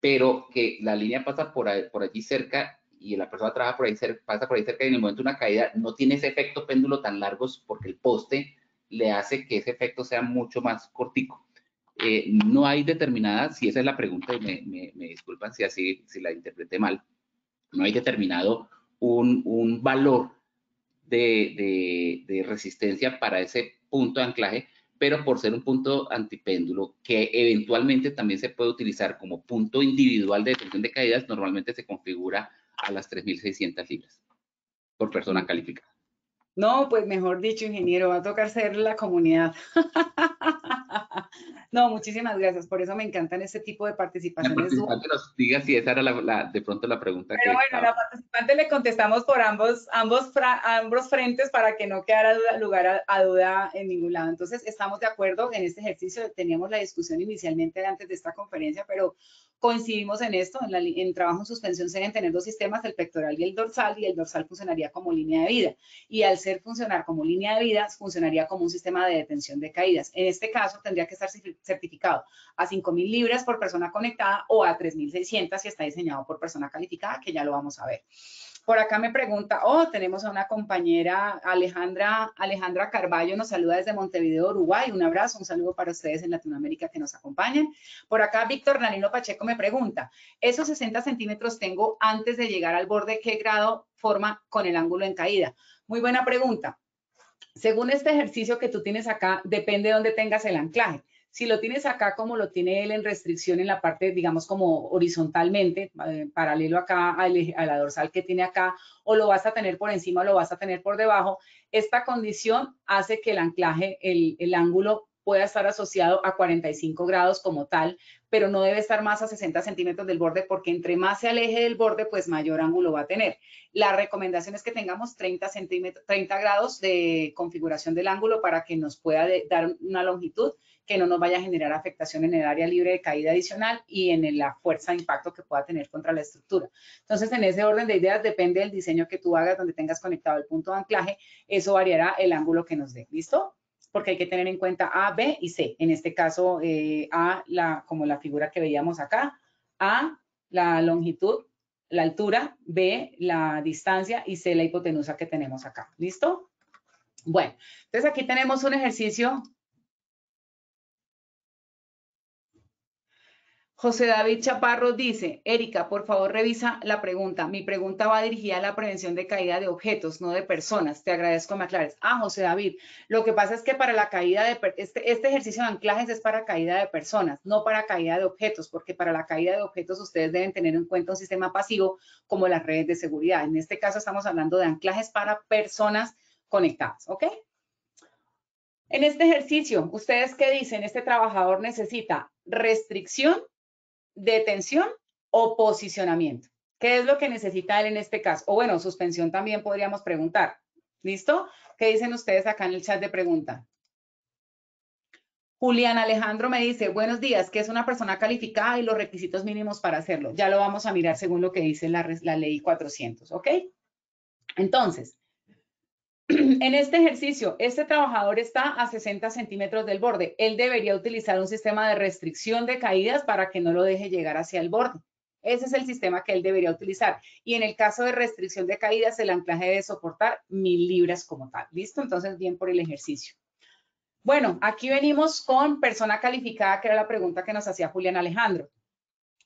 pero que la línea pasa por allí cerca y la persona pasa por ahí cerca y en el momento de una caída no tiene ese efecto péndulo tan largo porque el poste le hace que ese efecto sea mucho más cortico. No hay determinada, si esa es la pregunta, y me disculpan si la interpreté mal, no hay determinado un valor de resistencia para ese punto de anclaje, pero por ser un punto antipéndulo que eventualmente también se puede utilizar como punto individual de detención de caídas, normalmente se configura a las 3.600 libras por persona calificada. No, pues mejor dicho, ingeniero, va a tocar ser la comunidad. No, muchísimas gracias. Por eso me encantan este tipo de participaciones. La participante nos diga si esa era de pronto la pregunta. Pero bueno, a la participante le contestamos por ambos frentes para que no quedara lugar a duda en ningún lado. Entonces, estamos de acuerdo en este ejercicio. Teníamos la discusión inicialmente antes de esta conferencia, pero coincidimos en esto. En trabajo en suspensión se deben tener dos sistemas, el pectoral y el dorsal funcionaría como línea de vida. Y al funcionar como línea de vida, funcionaría como un sistema de detención de caídas. En este caso, tendría que estar certificado a 5.000 libras por persona conectada o a 3.600 si está diseñado por persona calificada, que ya lo vamos a ver. Por acá me pregunta, tenemos a una compañera, Alejandra Carballo, nos saluda desde Montevideo, Uruguay. Un abrazo, un saludo para ustedes en Latinoamérica que nos acompañan. Por acá, Víctor Danilo Pacheco me pregunta, esos 60 centímetros tengo antes de llegar al borde, ¿qué grado forma con el ángulo en caída? Muy buena pregunta. Según este ejercicio que tú tienes acá, depende de dónde tengas el anclaje. Si lo tienes acá como lo tiene él en restricción en la parte, digamos, como horizontalmente, paralelo acá a la dorsal que tiene acá, o lo vas a tener por encima o lo vas a tener por debajo, esta condición hace que el anclaje, el ángulo pueda estar asociado a 45 grados como tal, pero no debe estar más a 60 centímetros del borde porque entre más se aleje del borde, pues mayor ángulo va a tener. La recomendación es que tengamos 30 grados de configuración del ángulo para que nos pueda dar una longitud que no nos vaya a generar afectación en el área libre de caída adicional y en la fuerza de impacto que pueda tener contra la estructura. Entonces, en ese orden de ideas, depende del diseño que tú hagas donde tengas conectado el punto de anclaje, eso variará el ángulo que nos dé. ¿Listo? Porque hay que tener en cuenta A, B y C. En este caso, A, como la figura que veíamos acá, A, la longitud, la altura, B, la distancia y C, la hipotenusa que tenemos acá. ¿Listo? Bueno, entonces aquí tenemos un ejercicio. José David Chaparro dice, Erika, por favor revisa la pregunta. Mi pregunta va dirigida a la prevención de caída de objetos, no de personas. Te agradezco me aclares. José David, lo que pasa es que para la caída de este ejercicio de anclajes es para caída de personas, no para caída de objetos, porque para la caída de objetos ustedes deben tener en cuenta un sistema pasivo como las redes de seguridad. En este caso estamos hablando de anclajes para personas conectadas, ¿ok? En este ejercicio, ¿ustedes qué dicen? Este trabajador necesita restricción, detención o posicionamiento. ¿Qué es lo que necesita él en este caso? O bueno, suspensión también podríamos preguntar. ¿Listo? ¿Qué dicen ustedes acá en el chat de pregunta? Julián Alejandro me dice, buenos días, ¿qué es una persona calificada y los requisitos mínimos para hacerlo? Ya lo vamos a mirar según lo que dice la ley 400, ¿ok? Entonces, en este ejercicio, este trabajador está a 60 centímetros del borde. Él debería utilizar un sistema de restricción de caídas para que no lo deje llegar hacia el borde. Ese es el sistema que él debería utilizar. Y en el caso de restricción de caídas, el anclaje debe soportar 1.000 libras como tal. ¿Listo? Entonces, bien por el ejercicio. Bueno, aquí venimos con persona calificada, que era la pregunta que nos hacía Julián Alejandro.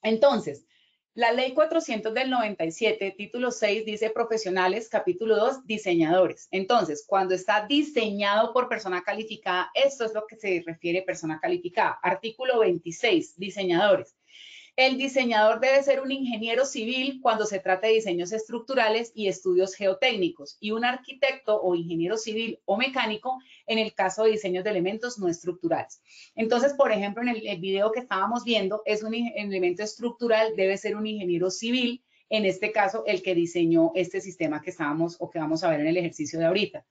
Entonces, la ley 400 del 97, título 6, dice profesionales, capítulo 2, diseñadores. Entonces, cuando está diseñado por persona calificada, esto es lo que se refiere persona calificada. Artículo 26, diseñadores. El diseñador debe ser un ingeniero civil cuando se trata de diseños estructurales y estudios geotécnicos y un arquitecto o ingeniero civil o mecánico en el caso de diseños de elementos no estructurales. Entonces, por ejemplo, en el video que estábamos viendo, es un elemento estructural, debe ser un ingeniero civil, en este caso, el que diseñó este sistema que estábamos o que vamos a ver en el ejercicio de ahorita.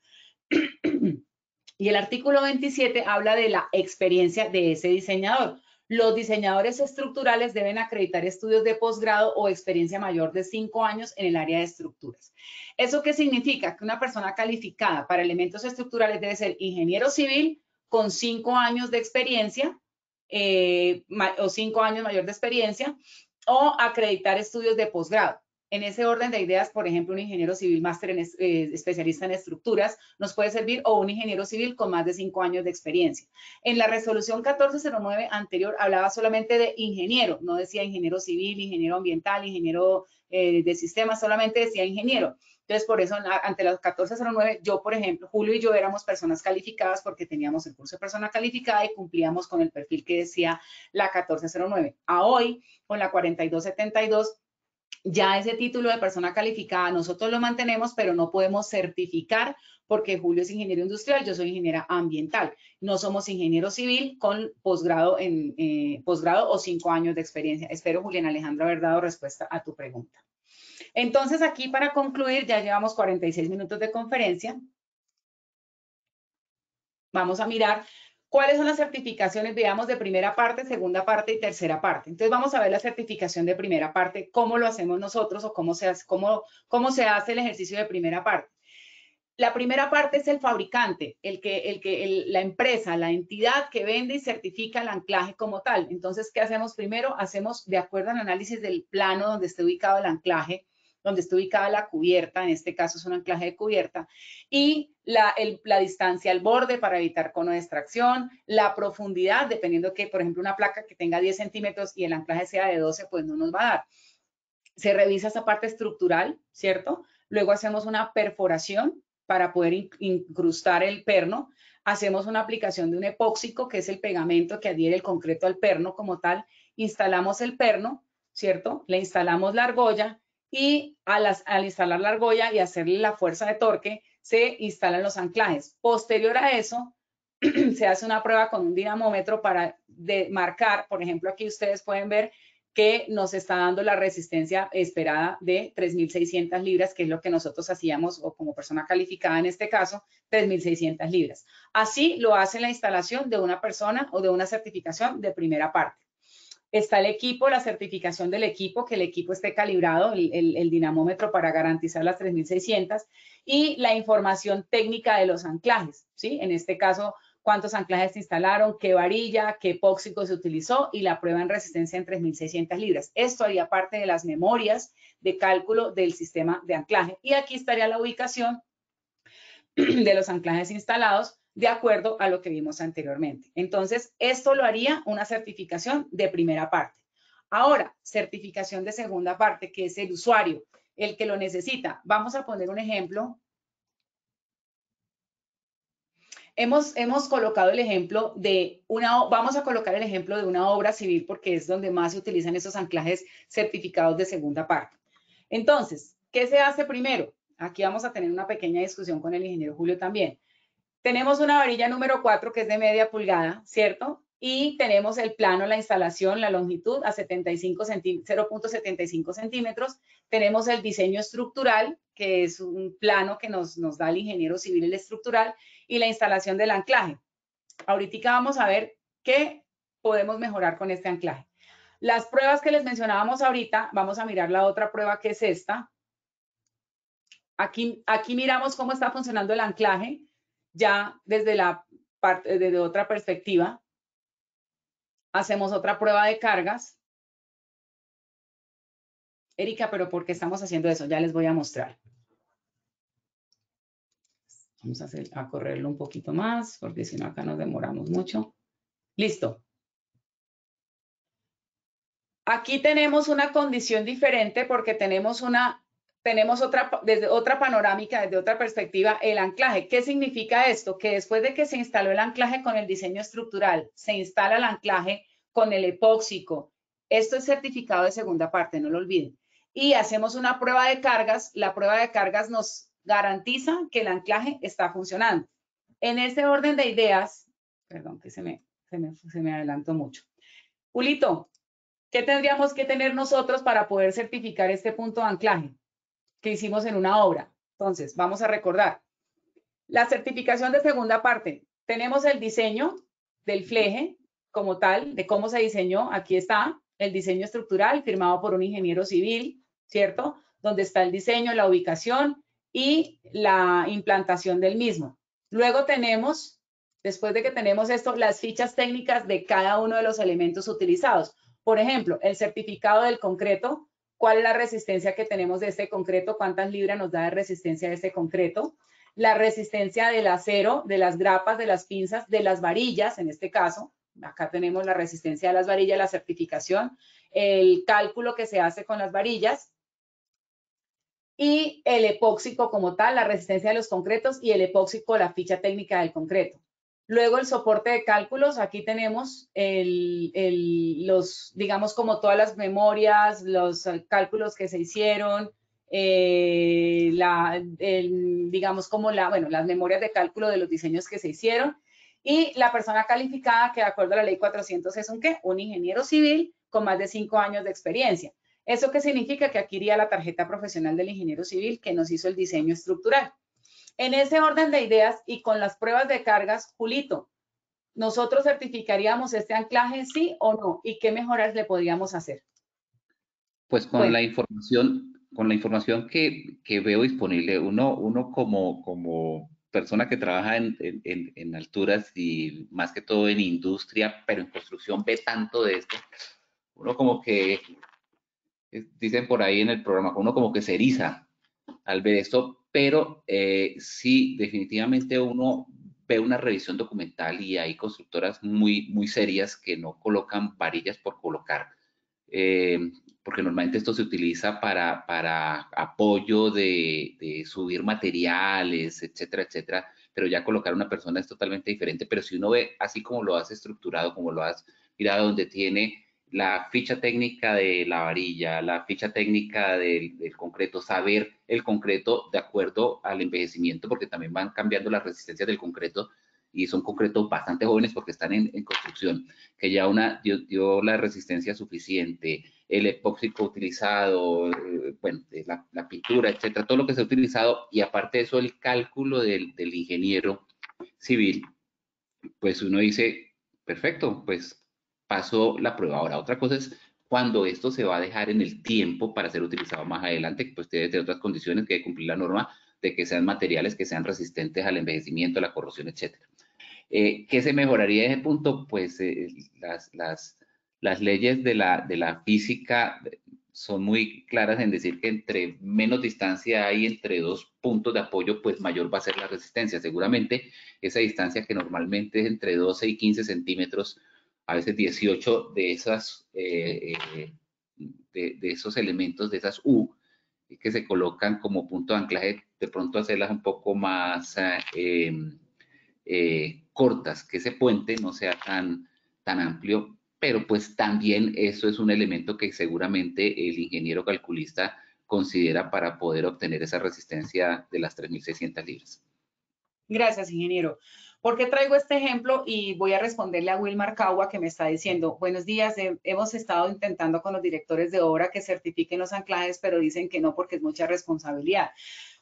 Y el artículo 27 habla de la experiencia de ese diseñador. Los diseñadores estructurales deben acreditar estudios de posgrado o experiencia mayor de 5 años en el área de estructuras. ¿Eso qué significa? Que una persona calificada para elementos estructurales debe ser ingeniero civil con 5 años de experiencia o 5 años mayor de experiencia o acreditar estudios de posgrado. En ese orden de ideas, por ejemplo, un ingeniero civil máster especialista en estructuras nos puede servir, o un ingeniero civil con más de 5 años de experiencia. En la resolución 1409 anterior hablaba solamente de ingeniero, no decía ingeniero civil, ingeniero ambiental, ingeniero de sistemas, solamente decía ingeniero. Entonces, por eso, ante la 1409, yo, por ejemplo, Julio y yo éramos personas calificadas porque teníamos el curso de persona calificada y cumplíamos con el perfil que decía la 1409. A hoy, con la 4272, ya ese título de persona calificada nosotros lo mantenemos, pero no podemos certificar porque Julio es ingeniero industrial, yo soy ingeniera ambiental. No somos ingeniero civil con posgrado o 5 años de experiencia. Espero, Julián Alejandro, haber dado respuesta a tu pregunta. Entonces, aquí para concluir, ya llevamos 46 minutos de conferencia. Vamos a mirar cuáles son las certificaciones, digamos, de primera parte, segunda parte y tercera parte. Entonces, vamos a ver la certificación de primera parte, cómo lo hacemos nosotros o cómo se hace el ejercicio de primera parte. La primera parte es el fabricante, la empresa, la entidad que vende y certifica el anclaje como tal. Entonces, ¿qué hacemos primero? Hacemos, de acuerdo al análisis del plano donde esté ubicado el anclaje, donde está ubicada la cubierta, en este caso es un anclaje de cubierta, y la distancia al borde para evitar cono de extracción, la profundidad, dependiendo que, por ejemplo, una placa que tenga 10 centímetros y el anclaje sea de 12, pues no nos va a dar. Se revisa esa parte estructural, ¿cierto? Luego hacemos una perforación para poder incrustar el perno. Hacemos una aplicación de un epóxico, que es el pegamento que adhiere el concreto al perno como tal. Instalamos el perno, ¿cierto? Le instalamos la argolla y al instalar la argolla y hacerle la fuerza de torque, se instalan los anclajes. Posterior a eso, se hace una prueba con un dinamómetro para marcar, por ejemplo, aquí ustedes pueden ver que nos está dando la resistencia esperada de 3.600 libras, que es lo que nosotros hacíamos, o como persona calificada en este caso, 3.600 libras. Así lo hace la instalación de una persona o de una certificación de primera parte. Está el equipo, la certificación del equipo, que el equipo esté calibrado, el dinamómetro para garantizar las 3.600, y la información técnica de los anclajes, ¿sí? En este caso, cuántos anclajes se instalaron, qué varilla, qué epóxico se utilizó y la prueba en resistencia en 3.600 libras. Esto haría parte de las memorias de cálculo del sistema de anclaje. Y aquí estaría la ubicación de los anclajes instalados de acuerdo a lo que vimos anteriormente. Entonces, esto lo haría una certificación de primera parte. Ahora, certificación de segunda parte, que es el usuario, el que lo necesita. Vamos a poner un ejemplo. Hemos colocado el ejemplo de vamos a colocar el ejemplo de una obra civil porque es donde más se utilizan esos anclajes certificados de segunda parte. Entonces, ¿qué se hace primero? Aquí vamos a tener una pequeña discusión con el ingeniero Julio también. Tenemos una varilla número 4 que es de media pulgada, ¿cierto? Y tenemos el plano, la instalación, la longitud a 0.75 centímetros. Tenemos el diseño estructural, que es un plano que nos da el ingeniero civil, el estructural, y la instalación del anclaje. Ahorita vamos a ver qué podemos mejorar con este anclaje. Las pruebas que les mencionábamos ahorita, vamos a mirar la otra prueba que es esta. Aquí miramos cómo está funcionando el anclaje, ya desde otra perspectiva. Hacemos otra prueba de cargas. Erika, pero ¿por qué estamos haciendo eso? Ya les voy a mostrar. Vamos a correrlo un poquito más, porque si no acá nos demoramos mucho. Listo. Aquí tenemos una condición diferente porque tenemos desde otra panorámica, desde otra perspectiva, el anclaje. ¿Qué significa esto? Que después de que se instaló el anclaje con el diseño estructural, se instala el anclaje con el epóxico. Esto es certificado de segunda parte, no lo olviden. Y hacemos una prueba de cargas. La prueba de cargas nos garantiza que el anclaje está funcionando. En este orden de ideas, perdón que se me adelantó mucho. Julito, ¿qué tendríamos que tener nosotros para poder certificar este punto de anclaje que hicimos en una obra? Entonces, vamos a recordar. La certificación de segunda parte. Tenemos el diseño del fleje como tal, de cómo se diseñó. Aquí está el diseño estructural firmado por un ingeniero civil, ¿cierto? Donde está el diseño, la ubicación y la implantación del mismo. Luego tenemos, después de que tenemos esto, las fichas técnicas de cada uno de los elementos utilizados. Por ejemplo, el certificado del concreto cuál es la resistencia que tenemos de este concreto, cuántas libras nos da de resistencia de este concreto, la resistencia del acero, de las grapas, de las pinzas, de las varillas, en este caso, acá tenemos la resistencia de las varillas, la certificación, el cálculo que se hace con las varillas, y el epóxico como tal, la resistencia de los concretos, y el epóxico, la ficha técnica del concreto. Luego el soporte de cálculos, aquí tenemos digamos como todas las memorias, los cálculos que se hicieron, digamos como las memorias de cálculo de los diseños que se hicieron, y la persona calificada que de acuerdo a la ley 400 es un ¿qué? Un ingeniero civil con más de 5 años de experiencia. ¿Eso qué significa? Que aquí iría la tarjeta profesional del ingeniero civil que nos hizo el diseño estructural. En ese orden de ideas y con las pruebas de cargas, Julito, ¿nosotros certificaríamos este anclaje sí o no? ¿Y qué mejoras le podríamos hacer? Pues con la información que veo disponible, uno como persona que trabaja en alturas y más que todo en industria, pero en construcción ve tanto de esto, uno como que, dicen por ahí en el programa, uno como que se eriza al ver esto, pero sí, definitivamente uno ve una revisión documental y hay constructoras muy serias que no colocan varillas por colocar, porque normalmente esto se utiliza para apoyo de subir materiales, etcétera, etcétera, pero ya colocar a una persona es totalmente diferente. Pero si uno ve así como lo has estructurado, como lo has mirado, donde tiene la ficha técnica de la varilla, la ficha técnica del concreto, saber el concreto de acuerdo al envejecimiento, porque también van cambiando las resistencias del concreto y son concretos bastante jóvenes porque están en construcción, que ya dio la resistencia suficiente, el epóxico utilizado, bueno, la pintura, etcétera, todo lo que se ha utilizado, y aparte de eso el cálculo del ingeniero civil, pues uno dice, perfecto, pues pasó la prueba. Ahora, otra cosa es cuando esto se va a dejar en el tiempo para ser utilizado más adelante, pues debe tener otras condiciones que debe cumplir la norma de que sean materiales que sean resistentes al envejecimiento, a la corrosión, etcétera. ¿Qué se mejoraría en ese punto? Pues las leyes de la física son muy claras en decir que entre menos distancia hay entre dos puntos de apoyo, pues mayor va a ser la resistencia. Seguramente esa distancia que normalmente es entre 12 y 15 centímetros, a veces 18 de esas, de esos elementos, de esas U, que se colocan como punto de anclaje, de pronto hacerlas un poco más cortas, que ese puente no sea tan amplio, pero pues también eso es un elemento que seguramente el ingeniero calculista considera para poder obtener esa resistencia de las 3.600 libras. Gracias, ingeniero. ¿Por qué traigo este ejemplo? Y voy a responderle a Wilmar Cagua, que me está diciendo, buenos días, hemos estado intentando con los directores de obra que certifiquen los anclajes, pero dicen que no porque es mucha responsabilidad.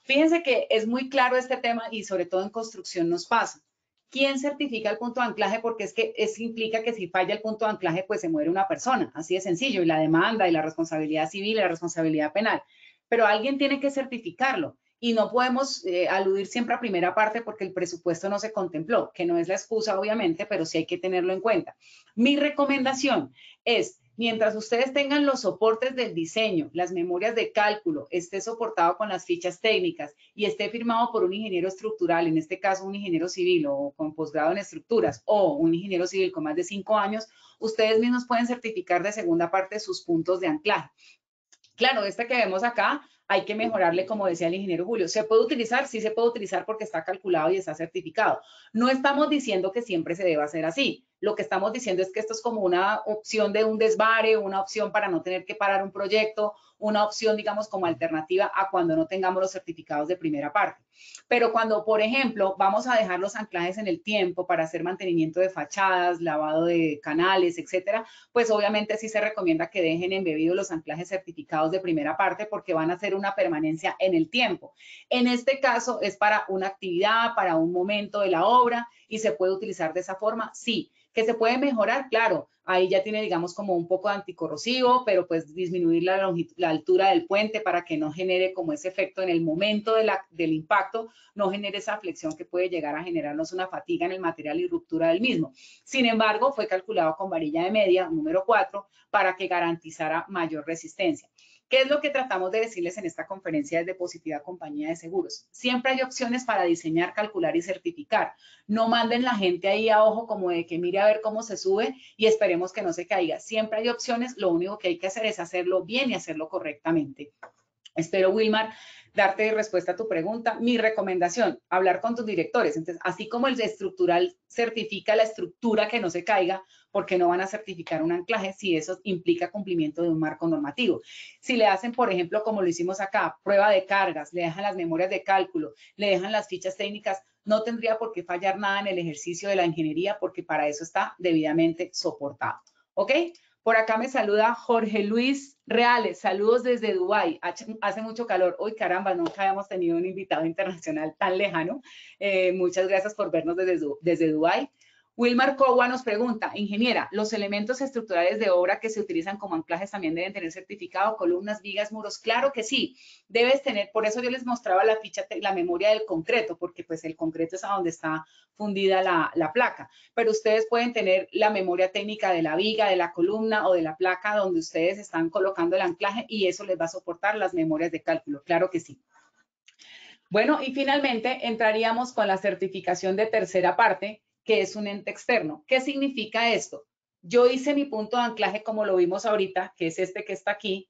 Fíjense que es muy claro este tema y sobre todo en construcción nos pasa. ¿Quién certifica el punto de anclaje? Porque es que eso implica que si falla el punto de anclaje, pues se muere una persona, así de sencillo, y la demanda y la responsabilidad civil y la responsabilidad penal. Pero alguien tiene que certificarlo. Y no podemos aludir siempre a primera parte porque el presupuesto no se contempló, que no es la excusa obviamente, pero sí hay que tenerlo en cuenta. Mi recomendación es, mientras ustedes tengan los soportes del diseño, las memorias de cálculo, esté soportado con las fichas técnicas y esté firmado por un ingeniero estructural, en este caso un ingeniero civil o con posgrado en estructuras o un ingeniero civil con más de 5 años, ustedes mismos pueden certificar de segunda parte sus puntos de anclaje. Claro, este que vemos acá hay que mejorarle, como decía el ingeniero Julio. ¿Se puede utilizar? Sí se puede utilizar porque está calculado y está certificado. No estamos diciendo que siempre se deba hacer así. Lo que estamos diciendo es que esto es como una opción de un desvare, una opción para no tener que parar un proyecto, una opción, digamos, como alternativa a cuando no tengamos los certificados de primera parte. Pero cuando, por ejemplo, vamos a dejar los anclajes en el tiempo para hacer mantenimiento de fachadas, lavado de canales, etcétera, pues obviamente sí se recomienda que dejen embebidos los anclajes certificados de primera parte porque van a hacer una permanencia en el tiempo. En este caso es para una actividad, para un momento de la obra y se puede utilizar de esa forma, sí. ¿Que se puede mejorar? Claro, ahí ya tiene, digamos, como un poco de anticorrosivo, pero pues disminuir la altura del puente para que no genere como ese efecto en el momento del impacto, no genere esa flexión que puede llegar a generarnos una fatiga en el material y ruptura del mismo. Sin embargo, fue calculado con varilla de media, número 4, para que garantizara mayor resistencia. ¿Qué es lo que tratamos de decirles en esta conferencia desde Positiva Compañía de Seguros? Siempre hay opciones para diseñar, calcular y certificar. No manden la gente ahí a ojo como de que mire a ver cómo se sube y esperemos que no se caiga. Siempre hay opciones, lo único que hay que hacer es hacerlo bien y hacerlo correctamente. Espero, Wilmar, darte respuesta a tu pregunta. Mi recomendación, hablar con tus directores. Entonces, así como el estructural certifica la estructura que no se caiga, porque no van a certificar un anclaje si eso implica cumplimiento de un marco normativo. Si le hacen, por ejemplo, como lo hicimos acá, prueba de cargas, le dejan las memorias de cálculo, le dejan las fichas técnicas, no tendría por qué fallar nada en el ejercicio de la ingeniería porque para eso está debidamente soportado. ¿Ok? Por acá me saluda Jorge Luis Reales, saludos desde Dubái, hace mucho calor. Uy, caramba, nunca habíamos tenido un invitado internacional tan lejano. Muchas gracias por vernos desde Dubái. Wilmar Cogua nos pregunta, ingeniera, ¿los elementos estructurales de obra que se utilizan como anclajes también deben tener certificado, columnas, vigas, muros? Claro que sí, debes tener, por eso yo les mostraba la ficha, la memoria del concreto, porque pues el concreto es a donde está fundida la placa, pero ustedes pueden tener la memoria técnica de la viga, de la columna o de la placa donde ustedes están colocando el anclaje y eso les va a soportar las memorias de cálculo, claro que sí. Bueno, y finalmente entraríamos con la certificación de tercera parte, que es un ente externo. ¿Qué significa esto? Yo hice mi punto de anclaje como lo vimos ahorita, que es este que está aquí,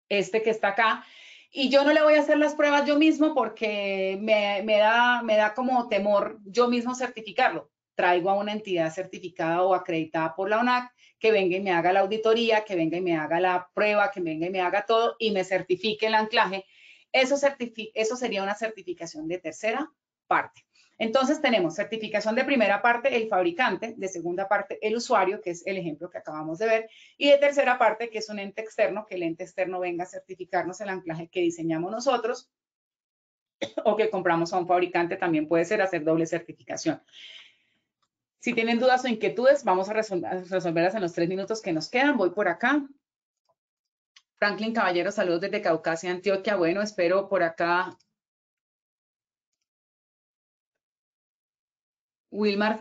este que está acá, y yo no le voy a hacer las pruebas yo mismo porque me da como temor yo mismo certificarlo. Traigo a una entidad certificada o acreditada por la ONAC que venga y me haga la auditoría, que venga y me haga la prueba, que venga y me haga todo y me certifique el anclaje. Eso sería una certificación de tercera parte. Entonces tenemos certificación de primera parte, el fabricante, de segunda parte, el usuario, que es el ejemplo que acabamos de ver, y de tercera parte, que es un ente externo, que el ente externo venga a certificarnos el anclaje que diseñamos nosotros o que compramos a un fabricante, también puede ser hacer doble certificación. Si tienen dudas o inquietudes, vamos a resolverlas en los 3 minutos que nos quedan. Voy por acá. Franklin Caballero, saludos desde Caucasia, Antioquia. Bueno, espero por acá. Wilmar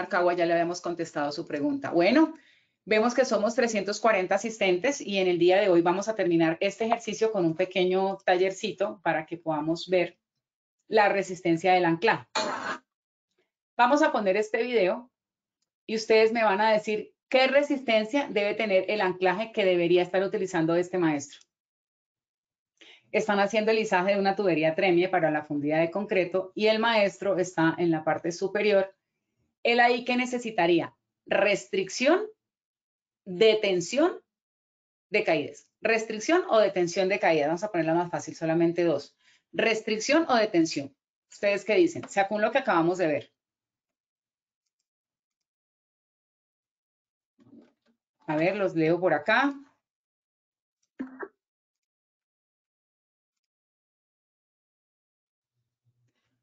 Cagua, ya le habíamos contestado su pregunta. Bueno, vemos que somos 340 asistentes y en el día de hoy vamos a terminar este ejercicio con un pequeño tallercito para que podamos ver la resistencia del anclaje. Vamos a poner este video y ustedes me van a decir qué resistencia debe tener el anclaje que debería estar utilizando este maestro. Están haciendo el izaje de una tubería Tremie para la fundida de concreto y el maestro está en la parte superior. Él ahí, ¿qué necesitaría? Restricción, detención de caídas. Restricción o detención de caídas. Vamos a ponerla más fácil, solamente 2. Restricción o detención. ¿Ustedes qué dicen? Según lo que acabamos de ver. A ver, los leo por acá.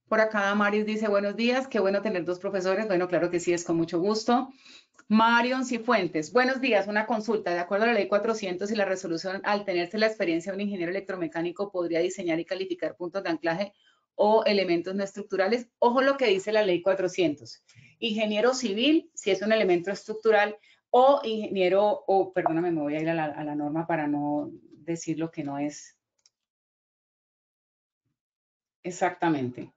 Por acá Marius dice, buenos días, qué bueno tener 2 profesores. Bueno, claro que sí, es con mucho gusto. Marion Cifuentes, buenos días, una consulta. De acuerdo a la ley 400 y la resolución, al tenerse la experiencia de un ingeniero electromecánico, ¿podría diseñar y calificar puntos de anclaje o elementos no estructurales? Ojo lo que dice la ley 400. Ingeniero civil, si es un elemento estructural, o ingeniero, o perdóname, me voy a ir a la norma para no decir lo que no es. Exactamente.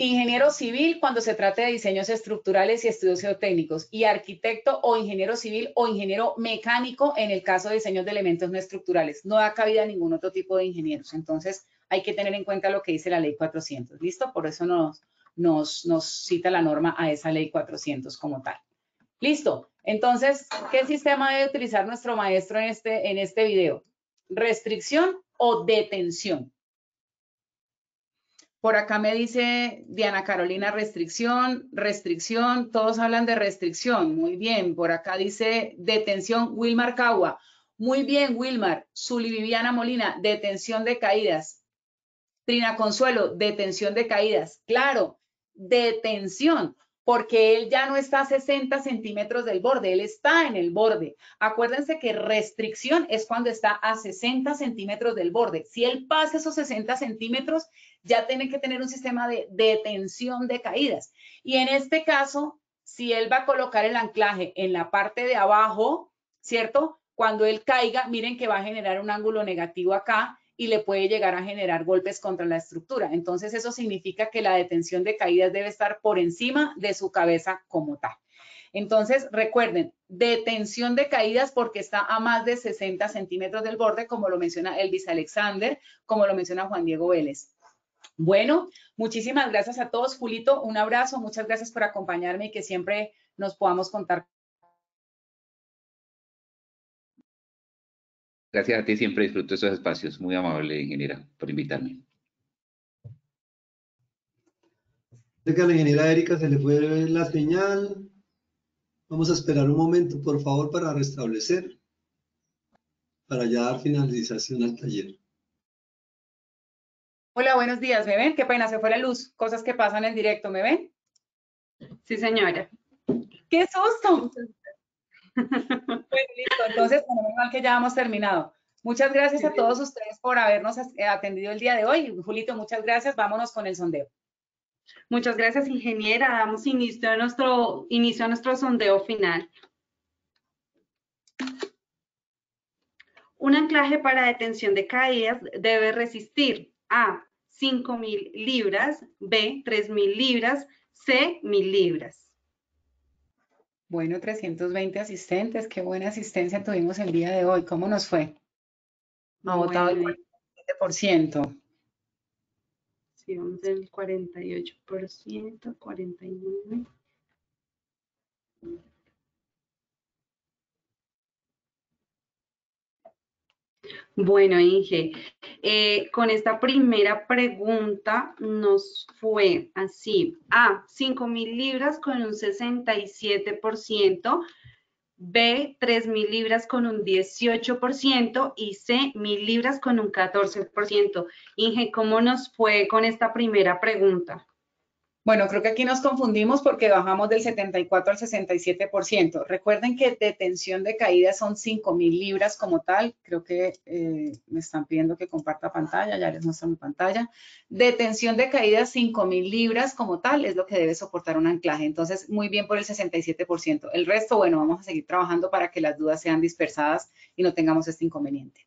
Ingeniero civil cuando se trate de diseños estructurales y estudios geotécnicos, y arquitecto o ingeniero civil o ingeniero mecánico en el caso de diseños de elementos no estructurales. No da cabida a ningún otro tipo de ingenieros. Entonces, hay que tener en cuenta lo que dice la ley 400. ¿Listo? Por eso nos cita la norma a esa ley 400 como tal. ¿Listo? Entonces, ¿qué sistema debe utilizar nuestro maestro en este video? ¿Restricción o detención? Por acá me dice Diana Carolina, restricción, restricción, todos hablan de restricción, muy bien. Por acá dice detención, Wilmar Cagua, muy bien Wilmar. Zuli Viviana Molina, detención de caídas. Trina Consuelo, detención de caídas. Claro, detención, porque él ya no está a 60 centímetros del borde, él está en el borde. Acuérdense que restricción es cuando está a 60 centímetros del borde. Si él pasa esos 60 centímetros, ya tiene que tener un sistema de detención de caídas. Y en este caso, si él va a colocar el anclaje en la parte de abajo, ¿cierto? cuando él caiga, miren que va a generar un ángulo negativo acá y le puede llegar a generar golpes contra la estructura. Entonces, eso significa que la detención de caídas debe estar por encima de su cabeza como tal. Entonces, recuerden, detención de caídas porque está a más de 60 centímetros del borde, como lo menciona Elvis Alexander, como lo menciona Juan Diego Vélez. Bueno, muchísimas gracias a todos. Julito, un abrazo. Muchas gracias por acompañarme y que siempre nos podamos contar. Gracias a ti, siempre disfruto estos espacios. Muy amable, ingeniera, por invitarme. Sé que a la ingeniera Erika se le fue la señal. Vamos a esperar un momento, por favor, para restablecer, para ya dar finalización al taller. Hola, buenos días. ¿Me ven? Qué pena, se fue la luz. Cosas que pasan en directo. ¿Me ven? Sí, señora. ¡Qué susto! Bueno, listo. Entonces, menos mal que ya hemos terminado. Muchas gracias a todos ustedes por habernos atendido el día de hoy. Julito, muchas gracias. Vámonos con el sondeo. Muchas gracias, ingeniera. Damos inicio a nuestro sondeo final. Un anclaje para detención de caídas debe resistir A, 5.000 libras, B, 3.000 libras, C, 1.000 libras. Bueno, 320 asistentes. Qué buena asistencia tuvimos el día de hoy. ¿Cómo nos fue? Ha votado el 47%. Sí, vamos del 48%, 49%. Bueno, Inge, con esta primera pregunta nos fue así. A, 5.000 libras con un 67%, B, 3.000 libras con un 18% y C, 1.000 libras con un 14%. Inge, ¿cómo nos fue con esta primera pregunta? Bueno, creo que aquí nos confundimos porque bajamos del 74 al 67%. Recuerden que detención de caída son 5.000 libras como tal. Creo que me están pidiendo que comparta pantalla, ya les muestro mi pantalla. Detención de caída 5.000 libras como tal es lo que debe soportar un anclaje. Entonces, muy bien por el 67%. El resto, bueno, vamos a seguir trabajando para que las dudas sean dispersadas y no tengamos este inconveniente.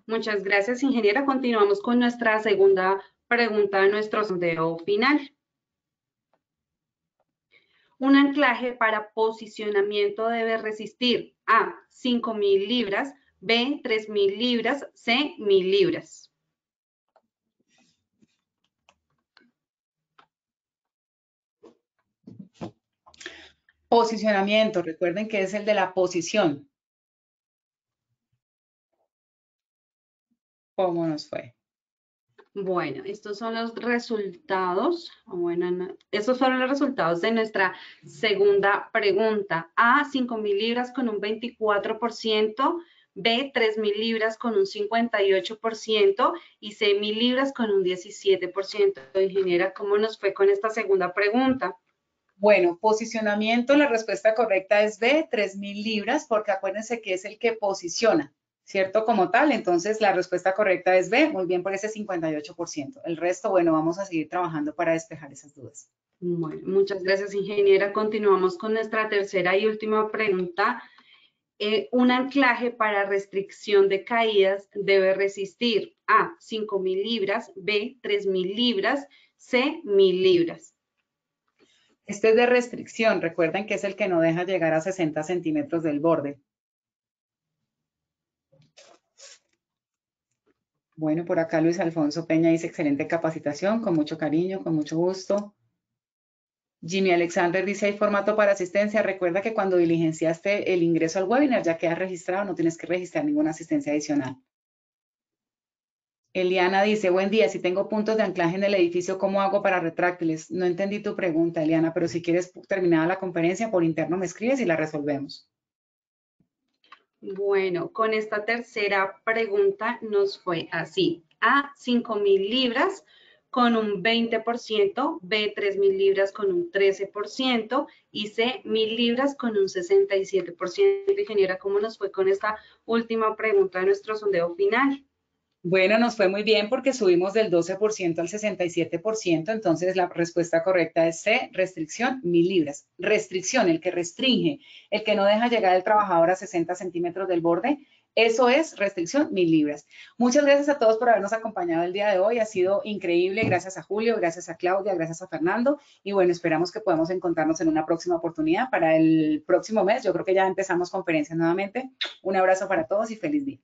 Muchas gracias, ingeniera. Continuamos con nuestra segunda pregunta de nuestro sondeo final. Un anclaje para posicionamiento debe resistir A, 5.000 libras, B, 3.000 libras, C, 1.000 libras. Posicionamiento, recuerden que es el de la posición. ¿Cómo nos fue? Bueno, estos son los resultados. Bueno, estos fueron los resultados de nuestra segunda pregunta. A, 5.000 libras con un 24%, B, 3.000 libras con un 58% y C, 1.000 libras con un 17%. Ingeniera, ¿cómo nos fue con esta segunda pregunta? Bueno, posicionamiento, la respuesta correcta es B, 3.000 libras, porque acuérdense que es el que posiciona, ¿cierto? Como tal, entonces la respuesta correcta es B, muy bien por ese 58%. El resto, bueno, vamos a seguir trabajando para despejar esas dudas. Bueno, muchas gracias, ingeniera. Continuamos con nuestra tercera y última pregunta. Un anclaje para restricción de caídas debe resistir A, 5.000 libras, B, 3.000 libras, C, 1.000 libras. Este es de restricción, recuerden que es el que no deja llegar a 60 centímetros del borde. Bueno, por acá Luis Alfonso Peña dice excelente capacitación, con mucho cariño, con mucho gusto. Jimmy Alexander dice, hay formato para asistencia. Recuerda que cuando diligenciaste el ingreso al webinar ya queda registrado, no tienes que registrar ninguna asistencia adicional. Eliana dice, buen día, si tengo puntos de anclaje en el edificio, ¿cómo hago para retráctiles? No entendí tu pregunta, Eliana, pero si quieres terminada la conferencia, por interno me escribes y la resolvemos. Bueno, con esta tercera pregunta nos fue así. A, 5.000 libras con un 20%, B, 3.000 libras con un 13% y C, 1.000 libras con un 67%. Ingeniera, ¿cómo nos fue con esta última pregunta de nuestro sondeo final? Bueno, nos fue muy bien porque subimos del 12% al 67%, entonces la respuesta correcta es C, restricción, 1000 libras. Restricción, el que restringe, el que no deja llegar al trabajador a 60 centímetros del borde, eso es restricción, 1000 libras. Muchas gracias a todos por habernos acompañado el día de hoy, ha sido increíble, gracias a Julio, gracias a Claudia, gracias a Fernando, y bueno, esperamos que podamos encontrarnos en una próxima oportunidad para el próximo mes. Yo creo que ya empezamos conferencias nuevamente. Un abrazo para todos y feliz día.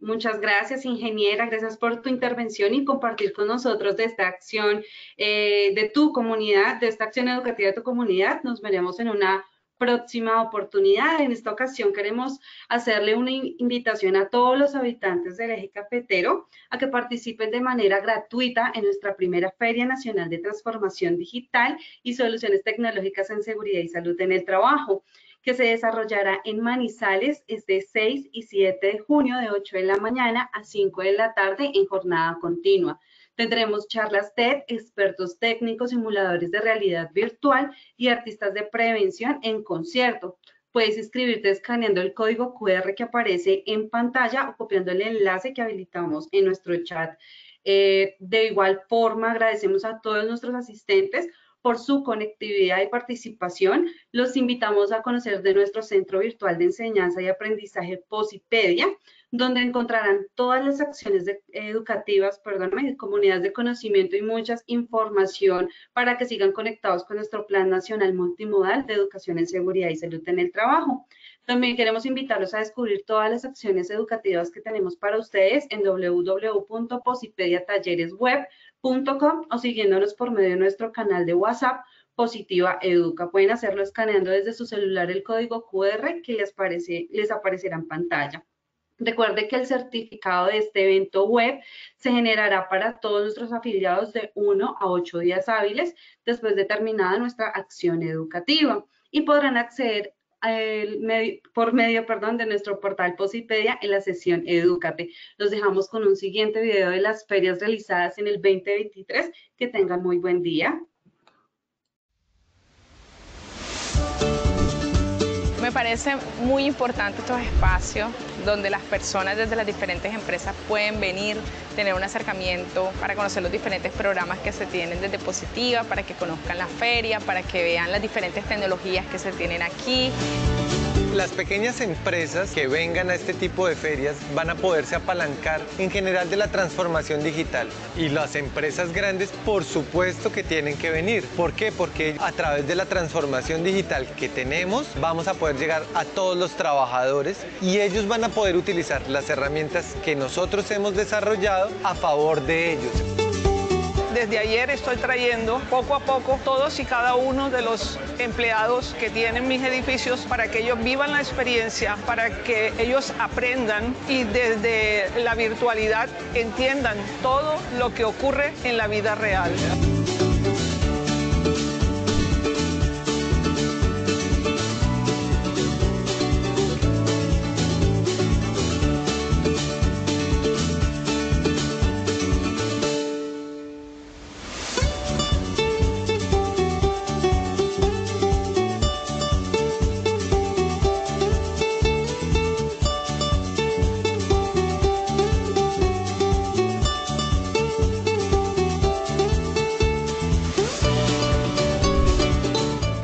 Muchas gracias, ingeniera. Gracias por tu intervención y compartir con nosotros de esta acción de tu comunidad, de esta acción educativa de tu comunidad. Nos veremos en una próxima oportunidad. En esta ocasión queremos hacerle una invitación a todos los habitantes del eje cafetero a que participen de manera gratuita en nuestra primera Feria Nacional de Transformación Digital y Soluciones Tecnológicas en Seguridad y Salud en el Trabajo, que se desarrollará en Manizales este 6 y 7 de junio de 8 de la mañana a 5 de la tarde en jornada continua. Tendremos charlas TED, expertos técnicos, simuladores de realidad virtual y artistas de prevención en concierto. Puedes inscribirte escaneando el código QR que aparece en pantalla o copiando el enlace que habilitamos en nuestro chat. De igual forma, agradecemos a todos nuestros asistentes por su conectividad y participación. Los invitamos a conocer de nuestro Centro Virtual de Enseñanza y Aprendizaje Posipedia, donde encontrarán todas las acciones educativas, comunidades de conocimiento y mucha información para que sigan conectados con nuestro Plan Nacional Multimodal de Educación en Seguridad y Salud en el Trabajo. También queremos invitarlos a descubrir todas las acciones educativas que tenemos para ustedes en www.posipediatalleresweb.com o siguiéndonos por medio de nuestro canal de WhatsApp Positiva Educa. Pueden hacerlo escaneando desde su celular el código QR que les aparecerá en pantalla. Recuerde que el certificado de este evento web se generará para todos nuestros afiliados de 1 a 8 días hábiles después de terminada nuestra acción educativa y podrán acceder por medio de nuestro portal Posipedia en la sesión Edúcate. Los dejamos con un siguiente video de las ferias realizadas en el 2023. Que tengan muy buen día. Me parece muy importante estos espacios donde las personas desde las diferentes empresas pueden venir, tener un acercamiento para conocer los diferentes programas que se tienen desde Positiva, para que conozcan la feria, para que vean las diferentes tecnologías que se tienen aquí. Las pequeñas empresas que vengan a este tipo de ferias van a poderse apalancar en general de la transformación digital. Y las empresas grandes, por supuesto que tienen que venir. ¿Por qué? Porque a través de la transformación digital que tenemos, vamos a poder llegar a todos los trabajadores y ellos van a poder utilizar las herramientas que nosotros hemos desarrollado a favor de ellos. Desde ayer estoy trayendo poco a poco todos y cada uno de los empleados que tienen mis edificios para que ellos vivan la experiencia, para que ellos aprendan y desde la virtualidad entiendan todo lo que ocurre en la vida real.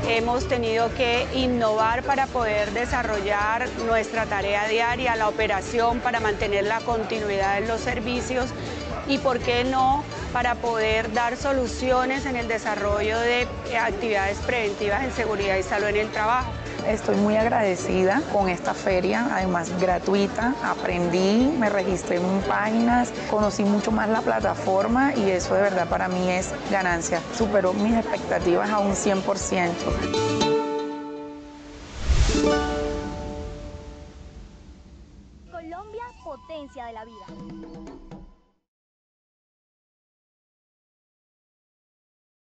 Hemos tenido que innovar para poder desarrollar nuestra tarea diaria, la operación, para mantener la continuidad en los servicios y, por qué no, para poder dar soluciones en el desarrollo de actividades preventivas en seguridad y salud en el trabajo. Estoy muy agradecida con esta feria, además gratuita. Aprendí, me registré en páginas, conocí mucho más la plataforma y eso de verdad para mí es ganancia. Superó mis expectativas a un 100%. Colombia, potencia de la vida.